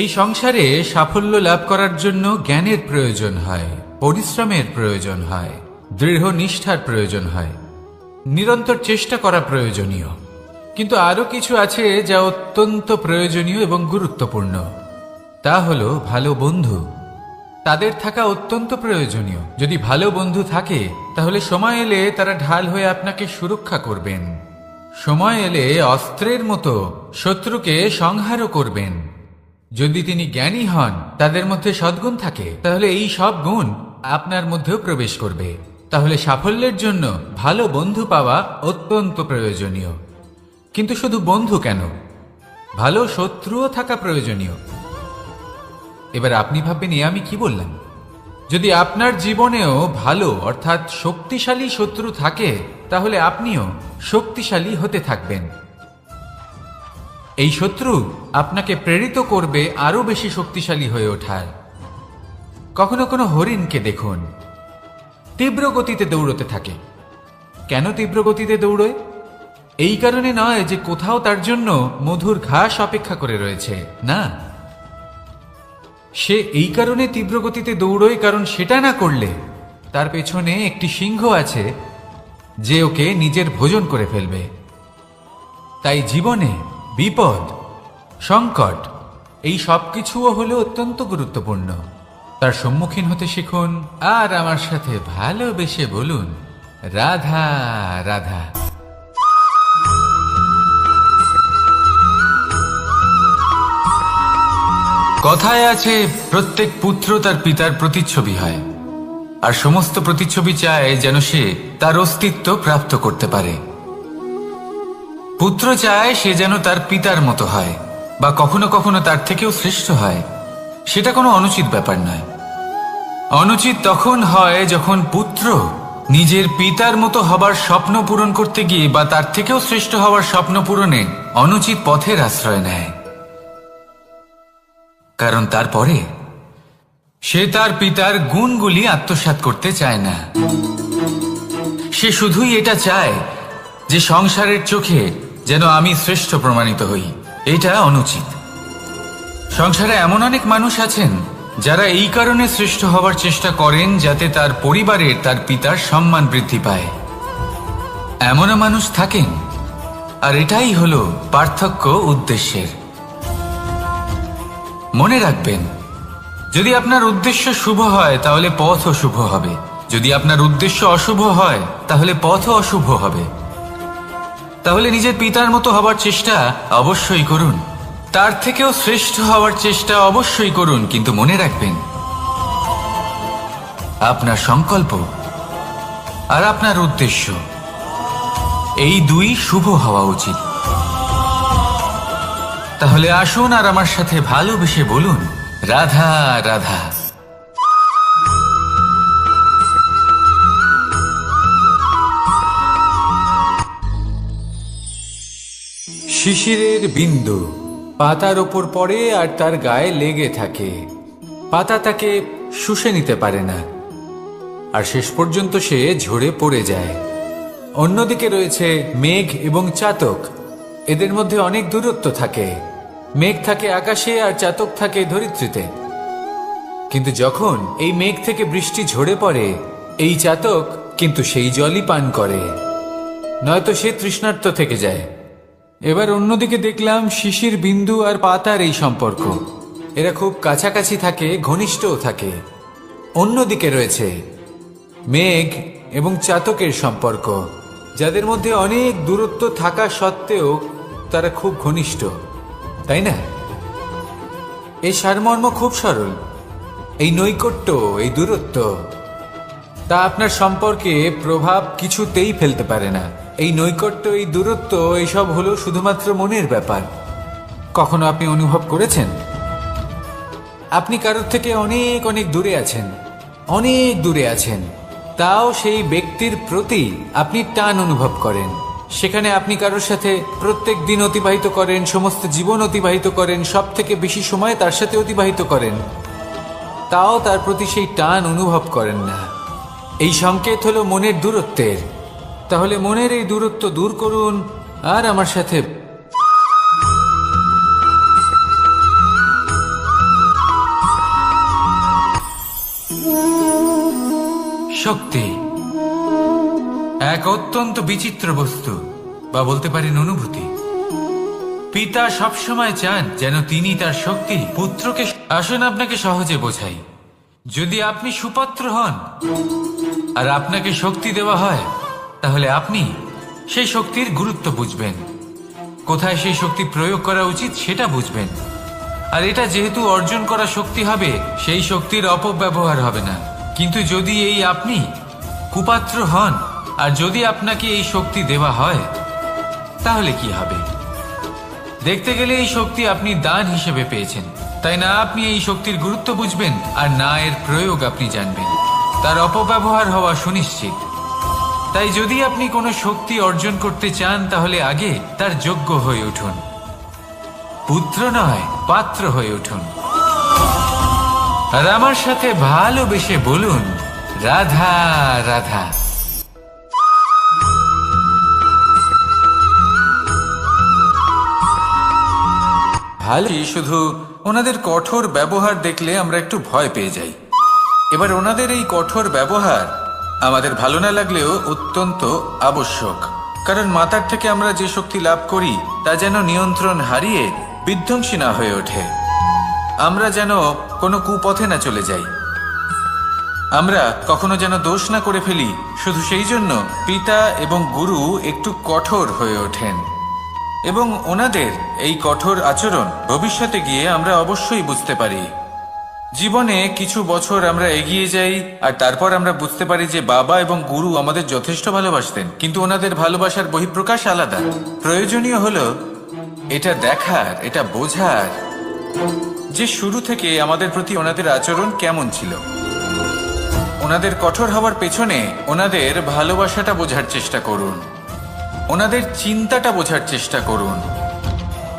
এই সংসারে সাফল্য লাভ করার জন্য জ্ঞানের প্রয়োজন হয়, পরিশ্রমের প্রয়োজন হয়, দৃঢ় নিষ্ঠার প্রয়োজন হয়, নিরন্তর চেষ্টা করা প্রয়োজনীয়। কিন্তু আরো কিছু আছে যা অত্যন্ত প্রয়োজনীয় এবং গুরুত্বপূর্ণ। তা হলো ভালো বন্ধু। তাদের থাকা অত্যন্ত প্রয়োজনীয়। যদি ভালো বন্ধু থাকে তাহলে সময় এলে তারা ঢাল হয়ে আপনাকে সুরক্ষা করবেন। সময় এলে অস্ত্রের মতো শত্রুকে সংহারও করবেন। যদি তিনি জ্ঞানী হন, তাদের মধ্যে সদ্গুণ থাকে, তাহলে এই সব গুণ আপনার মধ্যেও প্রবেশ করবে। তাহলে সাফল্যের জন্য ভালো বন্ধু পাওয়া অত্যন্ত প্রয়োজনীয়। কিন্তু শুধু বন্ধু কেন, ভালো শত্রুও থাকা প্রয়োজনীয়। এবার আপনি ভাববেন, আমি কি বললাম? যদি আপনার জীবনেও ভালো অর্থাৎ শক্তিশালী শত্রু থাকে, তাহলে আপনিও শক্তিশালী হতে থাকবেন। এই শত্রু আপনাকে প্রেরিত করবে আরো বেশি শক্তিশালী হয়ে ওঠার। কখনো কোনো হরিণকে দেখুন, তীব্র গতিতে দৌড়তে থাকে। কেন তীব্র গতিতে দৌড়য়? এই কারণে নয় যে কোথাও তার জন্য মধুর ঘাস অপেক্ষা করে রয়েছে, না। সে এই কারণে তীব্র গতিতে দৌড়য় কারণ সেটা না করলে তার পেছনে একটি সিংহ আছে যে ওকে নিজের ভোজন করে ফেলবে। তাই জীবনে বিপদ, সংকট, এই সবকিছুও হলো অত্যন্ত গুরুত্বপূর্ণ। তার সম্মুখীন হতে শিখুন, আর আমার সাথে ভালোবেসে বলুন, রাধা রাধা। কথায় আছে, প্রত্যেক পুত্র তার পিতার প্রতিচ্ছবি হয়, আর সমস্ত প্রতিচ্ছবি চায় যেন সে তার অস্তিত্ব প্রাপ্ত করতে পারে। পুত্র চায় সে যেন তার পিতার মতো হয়, বা কখনো কখনো তার থেকেও শ্রেষ্ঠ হয়। সেটা কোনো অনুচিত ব্যাপার নয়। অনুচিত তখন হয় যখন পুত্র নিজের পিতার মতো হবার স্বপ্ন পূরণ করতে গিয়ে বা তার থেকেও শ্রেষ্ঠ হওয়ার স্বপ্ন পূরণে অনুচিত পথের আশ্রয় নেয়। কারণ তারপরে সে তার পিতার গুণগুলি আত্মসাৎ করতে চায় না। সে শুধুই এটা চায় যে সংসারের চোখে যেন আমি শ্রেষ্ঠ প্রমাণিত হই। এটা অনুচিত। সংসারে এমন অনেক মানুষ আছেন যারা এই কারণে শ্রেষ্ঠ হবার চেষ্টা করেন যাতে তার পরিবারের, তার পিতার সম্মান বৃদ্ধি পায়। এমনও মানুষ থাকেন, আর এটাই হলো পার্থক্য উদ্দেশ্যের। মনে রাখবেন, যদি আপনার উদ্দেশ্য শুভ হয় তাহলে পথও শুভ হবে। যদি আপনার উদ্দেশ্য অশুভ হয় তাহলে পথও অশুভ হবে। তাহলে নিজের পিতার মতো হবার চেষ্টা অবশ্যই করুন, তার থেকেও শ্রেষ্ঠ হওয়ার চেষ্টা অবশ্যই করুন, কিন্তু মনে রাখবেন আপনার সংকল্প আর আপনার উদ্দেশ্য এই দুই শুভ হওয়া উচিত। তাহলে আসুন আর আমার সাথে ভালোবেসে বলুন, রাধা রাধা। শিশিরের বিন্দু পাতার ওপর পড়ে আর তার গায়ে লেগে থাকে। পাতা তাকে শুষে নিতে পারে না আর শেষ পর্যন্ত সে ঝরে পড়ে যায়। অন্যদিকে রয়েছে মেঘ এবং চাতক। এদের মধ্যে অনেক দূরত্ব থাকে। মেঘ থাকে আকাশে আর চাতক থাকে ধরিত্রীতে। কিন্তু যখন এই মেঘ থেকে বৃষ্টি ঝরে পড়ে, এই চাতক কিন্তু সেই জলই পান করে, নয়তো সে তৃষ্ণার্ত থেকে যায়। এবার অন্যদিকে দেখলাম শিশির বিন্দু আর পাতার এই সম্পর্ক। এরা খুব কাছাকাছি থাকে, ঘনিষ্ঠও থাকে। অন্যদিকে রয়েছে মেঘ এবং চাতকের সম্পর্ক, যাদের মধ্যে অনেক দূরত্ব থাকা সত্ত্বেও তারা খুব ঘনিষ্ঠ, তাই না? এই সারমর্ম খুব সরল। এই নৈকট্য, এই দূরত্ব, তা আপনার সম্পর্কে প্রভাব কিছুতেই ফেলতে পারে না। এই নৈকট্য, এই দূরত্ব, এইসব হলো শুধুমাত্র মনের ব্যাপার। কখনো আপনি অনুভব করেছেন আপনি কারোর থেকে অনেক অনেক দূরে আছেন, অনেক দূরে আছেন, তাও সেই ব্যক্তির প্রতি আপনি টান অনুভব করেন। সেখানে আপনি কারোর সাথে প্রত্যেক দিন অতিবাহিত করেন, সমস্ত জীবন অতিবাহিত করেন, সব থেকে বেশি সময় তার সাথে অতিবাহিত করেন, তাও তার প্রতি সেই টান অনুভব করেন না। এই সংকেত হলো মনের দূরত্বের। তাহলে মনের এই দূরত্ব দূর করুন আর আমার সাথে শক্তি এক অত্যন্ত বিচিত্র বস্তু, বা বলতে পারেন অনুভূতি। পিতা সবসময় চান যেন তিনি তার শক্তি পুত্রকে। আসুন আপনাকে সহজে বোঝাই। যদি আপনি সুপাত্র হন আর আপনাকে শক্তি দেওয়া হয়, তাহলে আপনি সেই শক্তির গুরুত্ব বুঝবেন, কোথায় সেই শক্তি প্রয়োগ করা উচিত সেটা বুঝবেন। আর এটা যেহেতু অর্জন করা শক্তি হবে, সেই শক্তির অপব্যবহার হবে না। কিন্তু যদি এই আপনি কুপাত্র হন আর যদি আপনাকে এই শক্তি দেওয়া হয়, তাহলে কি হবে? দেখতে গেলে এই শক্তি আপনি দান হিসেবে পেয়েছেন, তাই না আপনি এই শক্তির গুরুত্ব বুঝবেন আর না এর প্রয়োগ আপনি জানবেন। তার অপব্যবহার হওয়া সুনিশ্চিত। তাই যদি আপনি কোনো শক্তি অর্জন করতে চান, তাহলে আগে তার যোগ্য হয়ে উঠুন। পুত্র নয়, পাত্র হয়ে উঠুন। আর আমার সাথে ভালোবেসে বলুন, রাধা রাধা। ভালোই, শুধু ওনাদের কঠোর ব্যবহার দেখলে আমরা একটু ভয় পেয়ে যাই। এবার ওনাদের এই কঠোর ব্যবহার আমাদের ভালো না লাগলেও অত্যন্ত আবশ্যক, কারণ মাতার থেকে আমরা যে শক্তি লাভ করি তা যেন নিয়ন্ত্রণ হারিয়ে বিধ্বংসী না হয়ে ওঠে। আমরা যেন কোনো কুপথে না চলে যাই, আমরা কখনো যেন দোষ না করে ফেলি। শুধু সেই জন্য পিতা এবং গুরু একটু কঠোর হয়ে ওঠেন, এবং ওনাদের এই কঠোর আচরণ ভবিষ্যতে গিয়ে আমরা অবশ্যই বুঝতে পারি। জীবনে কিছু বছর আমরা এগিয়ে যাই আর তারপর আমরা বুঝতে পারি যে বাবা এবং গুরু আমাদের যথেষ্ট ভালোবাসতেন, কিন্তু ওনাদের ভালোবাসার বহিঃপ্রকাশ আলাদা। প্রয়োজনীয় হলো এটা দেখার, এটা বোঝার যে শুরু থেকে আমাদের প্রতি ওনাদের আচরণ কেমন ছিল। ওনাদের কঠোর হওয়ার পেছনে ওনাদের ভালোবাসাটা বোঝার চেষ্টা করুন, ওনাদের চিন্তাটা বোঝার চেষ্টা করুন,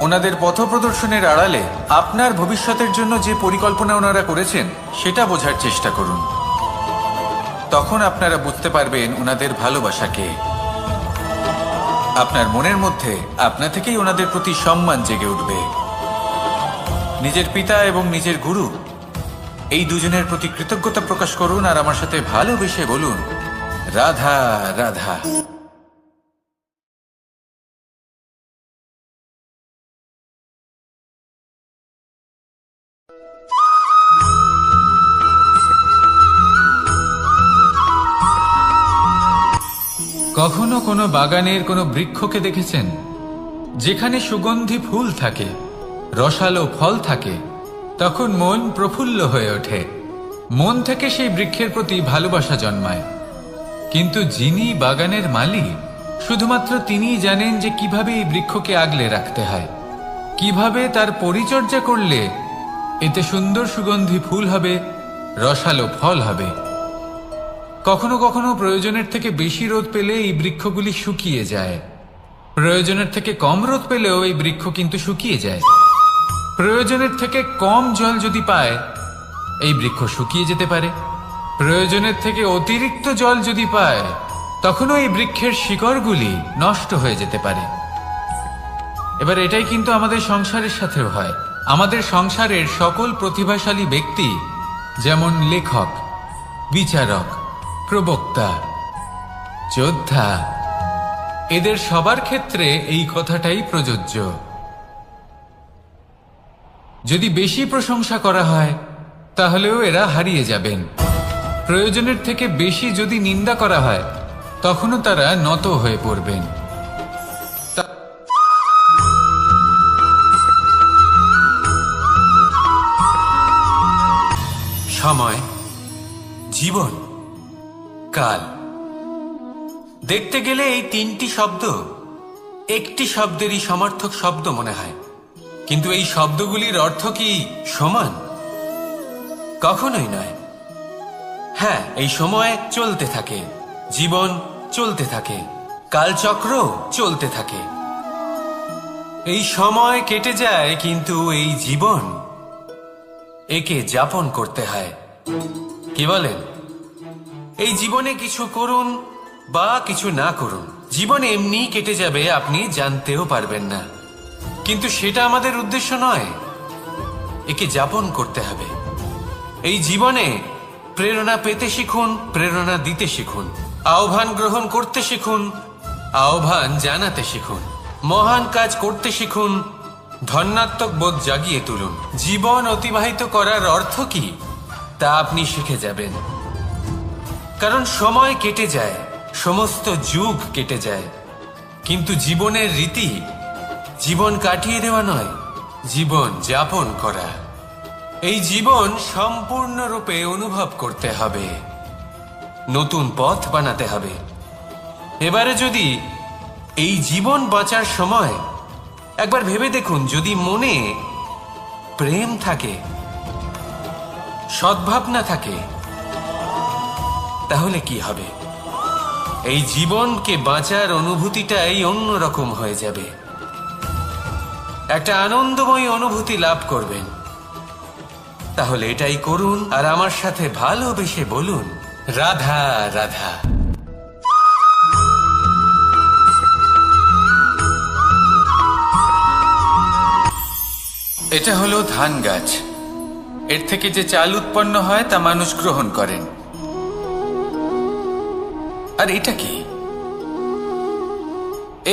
ওনাদের পথপ্রদর্শনের আড়ালে আপনার ভবিষ্যতের জন্য যে পরিকল্পনা ওনারা করেছেন সেটা বোঝার চেষ্টা করুন। তখন আপনারা বুঝতে পারবেন ওনাদের ভালোবাসাকে। আপনার মনের মধ্যে আপনা থেকেই ওনাদের প্রতি সম্মান জেগে উঠবে। নিজের পিতা এবং নিজের গুরু এই দুজনের প্রতি কৃতজ্ঞতা প্রকাশ করুন আর আমার সাথে ভালোবেসে বলুন, রাধা রাধা। কখনো কোনো বাগানের কোনো বৃক্ষকে দেখেছেন যেখানে সুগন্ধি ফুল থাকে, রসালো ফল থাকে? তখন মন প্রফুল্ল হয়ে ওঠে, মন থেকে সেই বৃক্ষের প্রতি ভালোবাসা জন্মায়। কিন্তু যিনি বাগানের মালিক, শুধুমাত্র তিনিই জানেন যে কিভাবে এই বৃক্ষকে আগলে রাখতে হয়, কিভাবে তার পরিচর্যা করলে এতে সুন্দর সুগন্ধি ফুল হবে, রসালো ফল হবে। কখনো কখনো প্রয়োজনের থেকে বেশি রোদ পেলে এই বৃক্ষগুলি শুকিয়ে যায়, প্রয়োজনের থেকে কম রোদ পেলেও এই বৃক্ষ কিন্তু শুকিয়ে যায়। প্রয়োজনের থেকে কম জল যদি পায়, এই বৃক্ষ শুকিয়ে যেতে পারে। প্রয়োজনের থেকে অতিরিক্ত জল যদি পায়, তখনও এই বৃক্ষের শিকড়গুলি নষ্ট হয়ে যেতে পারে। এবার এটাই কিন্তু আমাদের সংসারের সাথেও হয়। আমাদের সংসারের সকল প্রতিভাশালী ব্যক্তি, যেমন লেখক, বিচারক, প্রবক্তা, যোদ্ধা, এদের সবার ক্ষেত্রে এই কথাটাই প্রযোজ্য। যদি বেশি প্রশংসা করা হয়, তাহলেও এরা হারিয়ে যাবেন। প্রয়োজনের থেকে বেশি যদি নিন্দা করা হয়, তখনও তারা নত হয়ে পড়বেন। সময়, জীবন, কাল। দেখতে গেলে এই তিনটি শব্দ একটি শব্দেরই সমার্থক শব্দ মনে হয়, কিন্তু এই শব্দগুলির অর্থ কি সমান? কখনোই নয়। হ্যাঁ, এই সময় চলতে থাকে, জীবন চলতে থাকে, কালচক্র চলতে থাকে। এই সময় কেটে যায়, কিন্তু এই জীবন, একে যাপন করতে হয়। কি বলেন? এই জীবনে কিছু করুন বা কিছু না করুন, জীবন এমনি কেটে যাবে, আপনি জানতেও পারবেন না। কিন্তু সেটা আমাদের উদ্দেশ্য নয়, একে যাপন করতে হবে। এই জীবনে প্রেরণা পেতে শিখুন, প্রেরণা দিতে শিখুন, আহ্বান গ্রহণ করতে শিখুন, আহ্বান জানাতে শিখুন, মহান কাজ করতে শিখুন, ধন্যাত্মক বোধ জাগিয়ে তুলুন। জীবন অতিবাহিত করার অর্থ কি তা আপনি শিখে যাবেন। কারণ সময় কেটে যায়, সমস্ত যুগ কেটে যায়, কিন্তু জীবনের রীতি জীবন কাটিয়ে দেওয়া নয়, জীবন যাপন করা। এই জীবন সম্পূর্ণরূপে অনুভব করতে হবে, নতুন পথ বানাতে হবে। এবারে যদি এই জীবন বাঁচার সময় একবার ভেবে দেখুন, যদি মনে প্রেম থাকে, সদ্ভাবনা থাকে, তাহলে কি হবে? এই জীবনকে বাঁচার অনুভূতিটাই অন্যরকম হয়ে যাবে, একটা আনন্দময় অনুভূতি লাভ করবেন। তাহলে এটাই করুন, আর আমার সাথে ভালোবেসে বলুন, রাধা রাধা। এটা হলো ধান গাছ। এর থেকে যে চাল উৎপন্ন হয় তা মানুষ গ্রহণ করেন। আর এটা কি?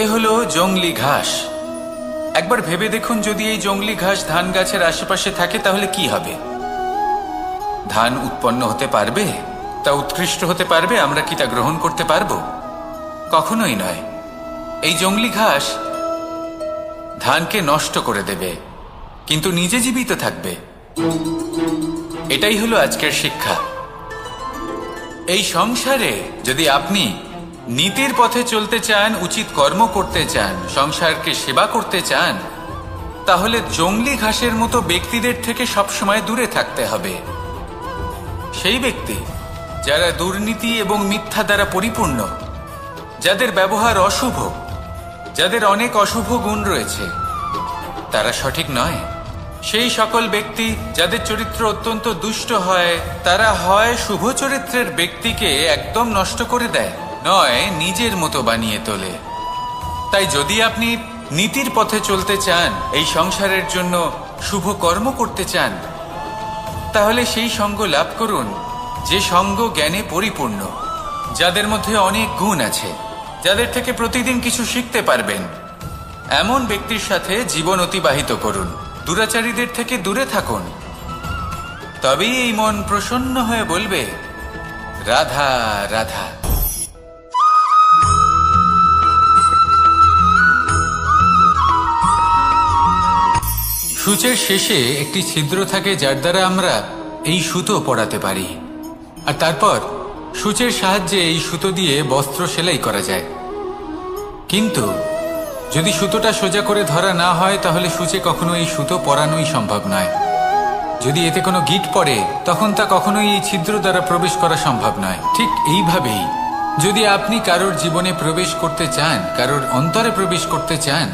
এ হলো জংলি ঘাস। একবার ভেবে দেখুন, যদি এই জংলি ঘাস ধান গাছের আশেপাশে থাকে, তাহলে কি হবে? ধান উৎপন্ন হতে পারবে? তা উৎকৃষ্ট হতে পারবে? আমরা কি তা গ্রহণ করতে পারবো? কখনোই নয়। এই জংলি ঘাস ধানকে নষ্ট করে দেবে, কিন্তু নিজে জীবিত থাকবে। এটাই হলো আজকের শিক্ষা। এই সংসারে যদি আপনি নীতির পথে চলতে চান, উচিত কর্ম করতে চান, সংসারকে সেবা করতে চান, তাহলে জংলি ঘাসের মতো ব্যক্তিদের থেকে সবসময় দূরে থাকতে হবে। সেই ব্যক্তি যারা দুর্নীতি এবং মিথ্যা দ্বারা পরিপূর্ণ, যাদের ব্যবহার অশুভ, যাদের অনেক অশুভ গুণ রয়েছে, তারা সঠিক নয়। সেই সকল ব্যক্তি যাদের চরিত্র অত্যন্ত দুষ্ট হয়, তারা হয় শুভ চরিত্রের ব্যক্তিকে একদম নষ্ট করে দেয়, নয় নিজের মতো বানিয়ে তোলে। তাই যদি আপনি নীতির পথে চলতে চান, এই সংসারের জন্য শুভ কর্ম করতে চান, তাহলে সেই সঙ্গ লাভ করুন যে সঙ্গ জ্ঞানে পরিপূর্ণ, যাদের মধ্যে অনেক গুণ আছে, যাদের থেকে প্রতিদিন কিছু শিখতে পারবেন। এমন ব্যক্তির সাথে জীবন অতিবাহিত করুন, দুরাচারীদের থেকে দূরে থাকুন। তবেই এই মন প্রসন্ন হয়ে বলবে, রাধা রাধা। সূচের শেষে একটি ছিদ্র থাকে যার দ্বারা আমরা এই সুতো পরাতে পারি, আর তারপর সূচের সাহায্যে এই সুতো দিয়ে বস্ত্র সেলাই করা যায়। কিন্তু যদি সুতোটা সোজা করে ধরা না হয় তাহলে সূচে কখনো এই সুতো পরানোই সম্ভব নয়। যদি এতে কোনো গিঁট পড়ে তখন তা কখনোই এই ছিদ্র দ্বারা প্রবেশ করা সম্ভব নয়। ঠিক এইভাবেই যদি আপনি কারোর জীবনে প্রবেশ করতে চান, কারোর অন্তরে প্রবেশ করতে চান,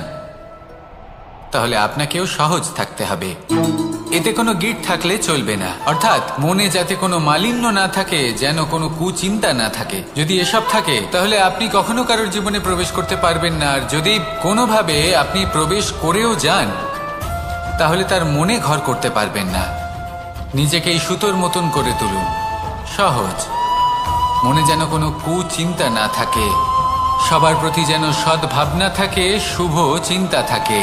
তাহলে আপনাকেও সহজ থাকতে হবে। এতে কোনো গিঁট থাকলে চলবে না, অর্থাৎ মনে যাতে কোনো মালিন্য না থাকে, যেন কোনো কুচিন্তা না থাকে। যদি এসব থাকে তাহলে আপনি কখনো কারোর জীবনে প্রবেশ করতে পারবেন না। আর যদি কোনোভাবে আপনি প্রবেশ করেও যান তাহলে তার মনে ঘর করতে পারবেন না। নিজেকে এই সুতোর মতন করে তুলুন, সহজ। মনে যেন কোনো কুচিন্তা না থাকে, সবার প্রতি যেন সদ্ভাবনা থাকে, শুভ চিন্তা থাকে।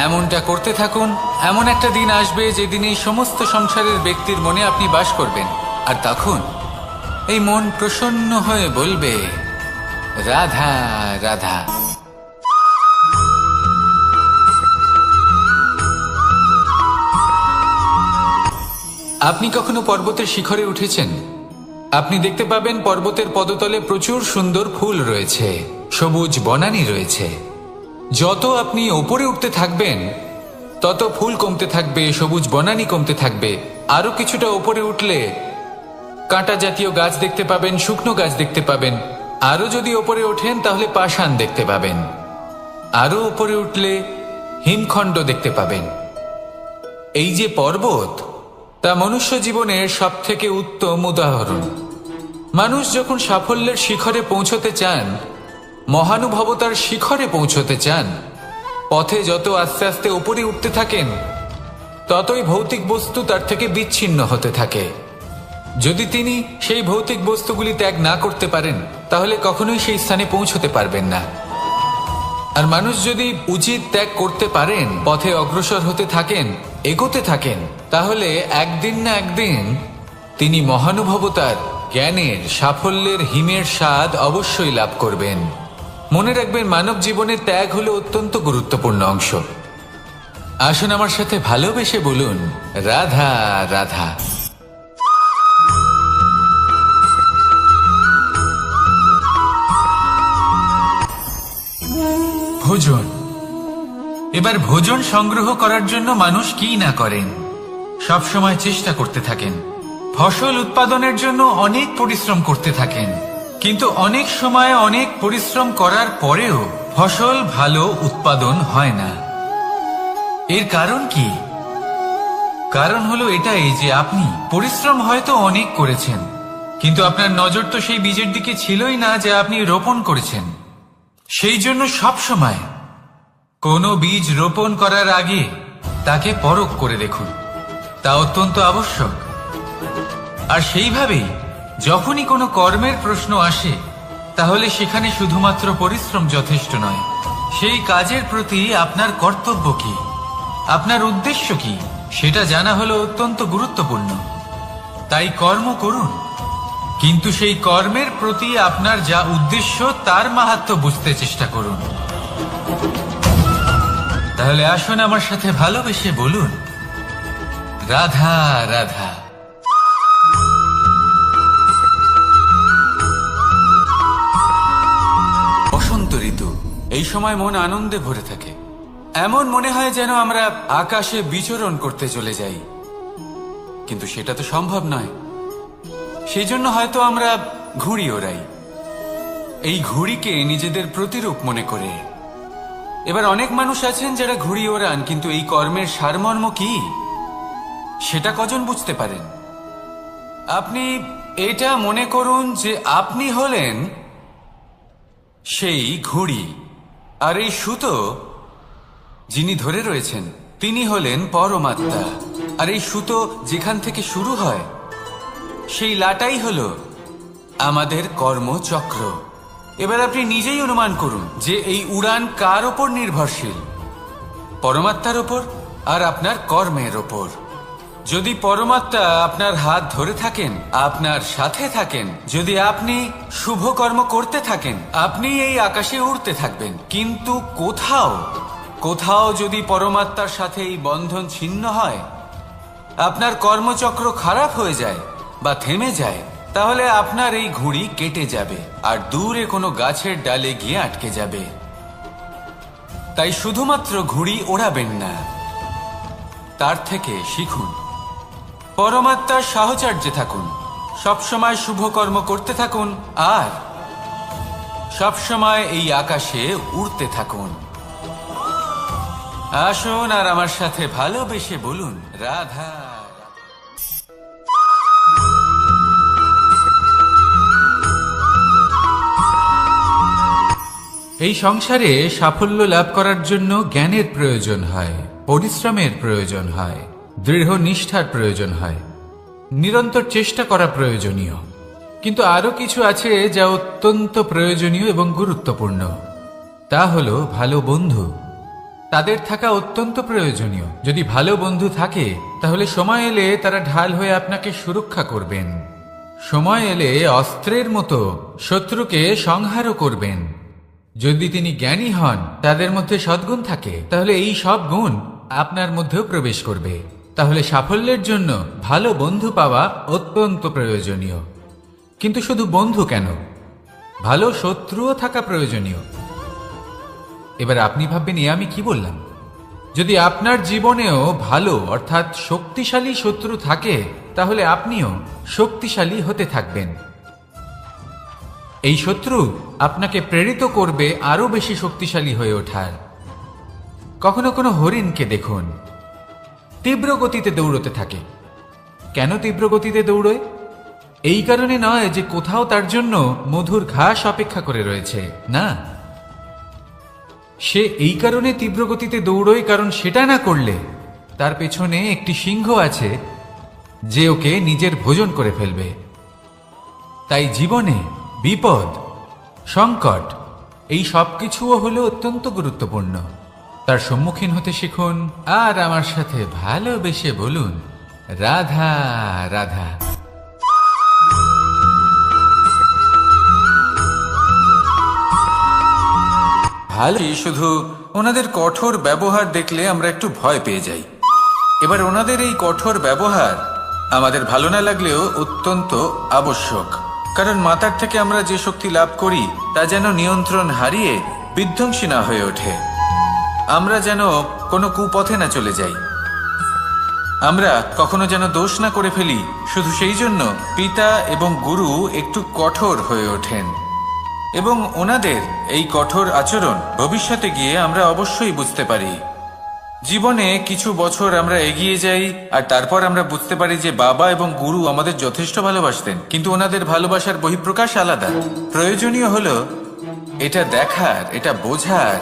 এমনটা করতে থাকুন। এমন একটা দিন আসবে যেদিন এই সমস্ত সংসারের ব্যক্তির মনে আপনি বাস করবেন, আর তখন এই মন প্রসন্ন হয়ে বলবে, রাধা রাধা। আপনি কখনো পর্বতের শিখরে উঠেছেন? আপনি দেখতে পাবেন পর্বতের পদতলে প্রচুর সুন্দর ফুল রয়েছে, সবুজ বনানী রয়েছে। যত আপনি ওপরে উঠতে থাকবেন তত ফুল কমতে থাকবে, সবুজ বনানী কমতে থাকবে। আরো কিছুটা ওপরে উঠলে কাঁটা জাতীয় গাছ দেখতে পাবেন, শুকনো গাছ দেখতে পাবেন। আরো যদি ওপরে ওঠেন তাহলে পাষাণ দেখতে পাবেন। আরো ওপরে উঠলে হিমখণ্ড দেখতে পাবেন। এই যে পর্বত, তা মনুষ্য জীবনের সবথেকে উত্তম উদাহরণ। মানুষ যখন সাফল্যের শিখরে পৌঁছতে চান, মহানুভবতার শিখরে পৌঁছতে চান, পথে যত আস্তে আস্তে উপরে উঠতে থাকেন ততই ভৌতিক বস্তু তার থেকে বিচ্ছিন্ন হতে থাকে। যদি তিনি সেই ভৌতিক বস্তুগুলি ত্যাগ না করতে পারেন তাহলে কখনোই সেই স্থানে পৌঁছতে পারবেন না। আর মানুষ যদি উচিত ত্যাগ করতে পারেন, পথে অগ্রসর হতে থাকেন, এগোতে থাকেন, তাহলে একদিন না একদিন তিনি মহানুভবতার, জ্ঞানের, সাফল্যের হিমের স্বাদ অবশ্যই লাভ করবেন। মনে রাখবেন, মানব জীবনে ত্যাগ হলো অত্যন্ত গুরুত্বপূর্ণ অংশ। আসুন আমার সাথে ভালোবেসে বলুন, রাধা রাধা। ভোজন। এবার ভোজন সংগ্রহ করার জন্য মানুষ কি না করেন, সব সময় চেষ্টা করতে থাকেন। ফসল উৎপাদনের জন্য অনেক পরিশ্রম করতে থাকেন, কিন্তু অনেক সময় অনেক পরিশ্রম করার পরেও ফসল ভালো উৎপাদন হয় না। এর কারণ কি? কারণ হলো এটাই যে আপনি পরিশ্রম হয়তো অনেক করেছেন, কিন্তু আপনার নজর তো সেই বীজের দিকে ছিলই না যা আপনি রোপণ করেছেন। সেই জন্য সব সময় কোনো বীজ রোপণ করার আগে তাকে পরখ করে দেখুন, তা অত্যন্ত আবশ্যক। আর সেইভাবেই যখনই কোনো কর্মের প্রশ্ন আসে তাহলে সেখানে শুধুমাত্র পরিশ্রম যথেষ্ট নয়। সেই কাজের প্রতি আপনার কর্তব্য কি, আপনার উদ্দেশ্য কি, সেটা জানা হলো অত্যন্ত গুরুত্বপূর্ণ। তাই কর্ম করুন, কিন্তু সেই কর্মের প্রতি আপনার যা উদ্দেশ্য তার মাহাত্ম্য বুঝতে চেষ্টা করুন। তাহলে আসুন আমার সাথে ভালোবেসে বলুন, রাধা রাধা। বসন্ত ঋতু, এই সময় মন আনন্দে ভরে থাকে। এমন মনে হয় যেন আমরা আকাশে বিচরণ করতে চলে যাই, কিন্তু সেটা তো সম্ভব নয়। সেই জন্য হয়তো আমরা ঘুড়ি ওড়াই, এই ঘুড়িকে নিজেদের প্রতিরূপ মনে করে। এবার অনেক মানুষ আছেন যারা ঘুড়ি ওড়ান, কিন্তু এই কর্মের সারমর্ম কি সেটা কজন বুঝতে পারেন? আপনি এটা মনে করুন যে আপনি হলেন সেই ঘুড়ি, আর এই সুতো যিনি ধরে রয়েছেন তিনি হলেন পরমাত্মা। আর এই সুতো যেখান থেকে শুরু হয় সেই লাটাই হলো আমাদের কর্মচক্র। এবার আপনি নিজেই অনুমান করুন যে এই উড়ান কার ওপর নির্ভরশীল, পরমাত্মার ওপর আর আপনার কর্মের ওপর। যদি পরমাত্মা আপনার হাত ধরে থাকেন, আপনার সাথে থাকেন, যদি আপনি শুভ কর্ম করতে থাকেন, আপনি এই আকাশে উড়তে থাকবেন। কিন্তু কোথাও কোথাও যদি পরমাত্মার সাথে এই বন্ধন ছিন্ন হয়, আপনার কর্মচক্র খারাপ হয়ে যায় বা থেমে যায়, তাহলে আপনার এই ঘুড়ি কেটে যাবে আর দূরে কোনো গাছের ডালে গিয়ে আটকে যাবে। তাই শুধুমাত্র ঘুড়ি ওড়াবেন না, তার থেকে শিখুন, পরমাত্মার সাহচর্যে থাকুন, সবসময় শুভ কর্ম করতে থাকুন আর সবসময় এই আকাশে উড়তে থাকুন। আসুন আর আমার সাথে ভালোবেসে বলুন, রাধা। এই সংসারে সাফল্য লাভ করার জন্য জ্ঞানের প্রয়োজন হয়, পরিশ্রমের প্রয়োজন হয়, দৃঢ় নিষ্ঠার প্রয়োজন হয়, নিরন্তর চেষ্টা করা প্রয়োজনীয়। কিন্তু আরো কিছু আছে যা অত্যন্ত প্রয়োজনীয় এবং গুরুত্বপূর্ণ। তা হলো ভালো বন্ধু। তাদের থাকা অত্যন্ত প্রয়োজনীয়। যদি ভালো বন্ধু থাকে তাহলে সময় এলে তারা ঢাল হয়ে আপনাকে সুরক্ষা করবেন। সময় এলে অস্ত্রের মতো শত্রুকে সংহারও করবেন। যদি তিনি জ্ঞানী হন, তাদের মধ্যে সদ্গুণ থাকে, তাহলে এই সব গুণ আপনার মধ্যেও প্রবেশ করবে। তাহলে সাফল্যের জন্য ভালো বন্ধু পাওয়া অত্যন্ত প্রয়োজনীয়। কিন্তু শুধু বন্ধু কেন, ভালো শত্রুও থাকা প্রয়োজনীয়। এবার আপনি ভাববেন, আমি কি বললাম? যদি আপনার জীবনেও ভালো অর্থাৎ শক্তিশালী শত্রু থাকে, তাহলে আপনিও শক্তিশালী হতে থাকবেন। এই শত্রু আপনাকে প্রেরিত করবে আরো বেশি শক্তিশালী হয়ে ওঠার। কখনো কোনো হরিণকে দেখুন, তীব্র গতিতে দৌড়তে থাকে। কেন তীব্র গতিতে দৌড়য়? এই কারণে নয় যে কোথাও তার জন্য মধুর ঘাস অপেক্ষা করে রয়েছে, না। সে এই কারণে তীব্র গতিতে দৌড়য় কারণ সেটা না করলে তার পেছনে একটি সিংহ আছে যে ওকে নিজের ভোজন করে ফেলবে। তাই জীবনে বিপদ, সংকট, এই সব কিছুও হলো অত্যন্ত গুরুত্বপূর্ণ। তার সম্মুখীন হতে শিখুন আর আমার সাথে ভালোবেসে বলুন, রাধা রাধা। ভালো, শুধু ওনাদের কঠোর ব্যবহার দেখলে আমরা একটু ভয় পেয়ে যাই। এবার ওনাদের এই কঠোর ব্যবহার আমাদের ভালো না লাগলেও অত্যন্ত আবশ্যক, কারণ মাতার থেকে আমরা যে শক্তি লাভ করি তা যেন নিয়ন্ত্রণ হারিয়ে বিধ্বংসী না হয়ে ওঠে। আমরা যেন কোনো কুপথে না চলে যাই, আমরা কখনো যেন দোষ না করে ফেলি। শুধু সেই জন্য পিতা এবং গুরু একটু কঠোর হয়ে ওঠেন এবং ওনাদের এই কঠোর আচরণ ভবিষ্যতে গিয়ে আমরা অবশ্যই বুঝতে পারি। জীবনে কিছু বছর আমরা এগিয়ে যাই আর তারপর আমরা বুঝতে পারি যে বাবা এবং গুরু আমাদের যথেষ্ট ভালোবাসতেন, কিন্তু ওনাদের ভালোবাসার বহিঃপ্রকাশ আলাদা। প্রয়োজনীয় হলো এটা দেখার, এটা বোঝার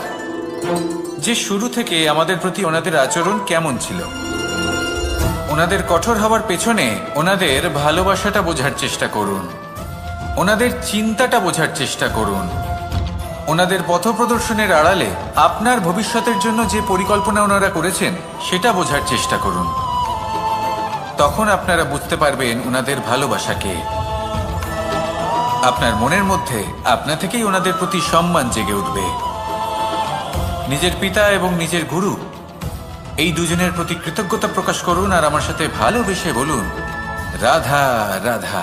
যে শুরু থেকে আমাদের প্রতি ওনাদের আচরণ কেমন ছিল। ওনাদের কঠোর হওয়ার পেছনে ওনাদের ভালোবাসাটা বোঝার চেষ্টা করুন, ওনাদের চিন্তাটা বোঝার চেষ্টা করুন, ওনাদের পথপ্রদর্শনের আড়ালে আপনার ভবিষ্যতের জন্য যে পরিকল্পনা ওনারা করেছেন সেটা বোঝার চেষ্টা করুন। তখন আপনারা বুঝতে পারবেন ওনাদের ভালোবাসাকে। আপনার মনের মধ্যে আপনা থেকেই ওনাদের প্রতি সম্মান জেগে উঠবে। নিজের পিতা এবং নিজের গুরু এই দুজনের প্রতি কৃতজ্ঞতা প্রকাশ করুন আর আমার সাথে ভালোবেসে বলুন, রাধা রাধা।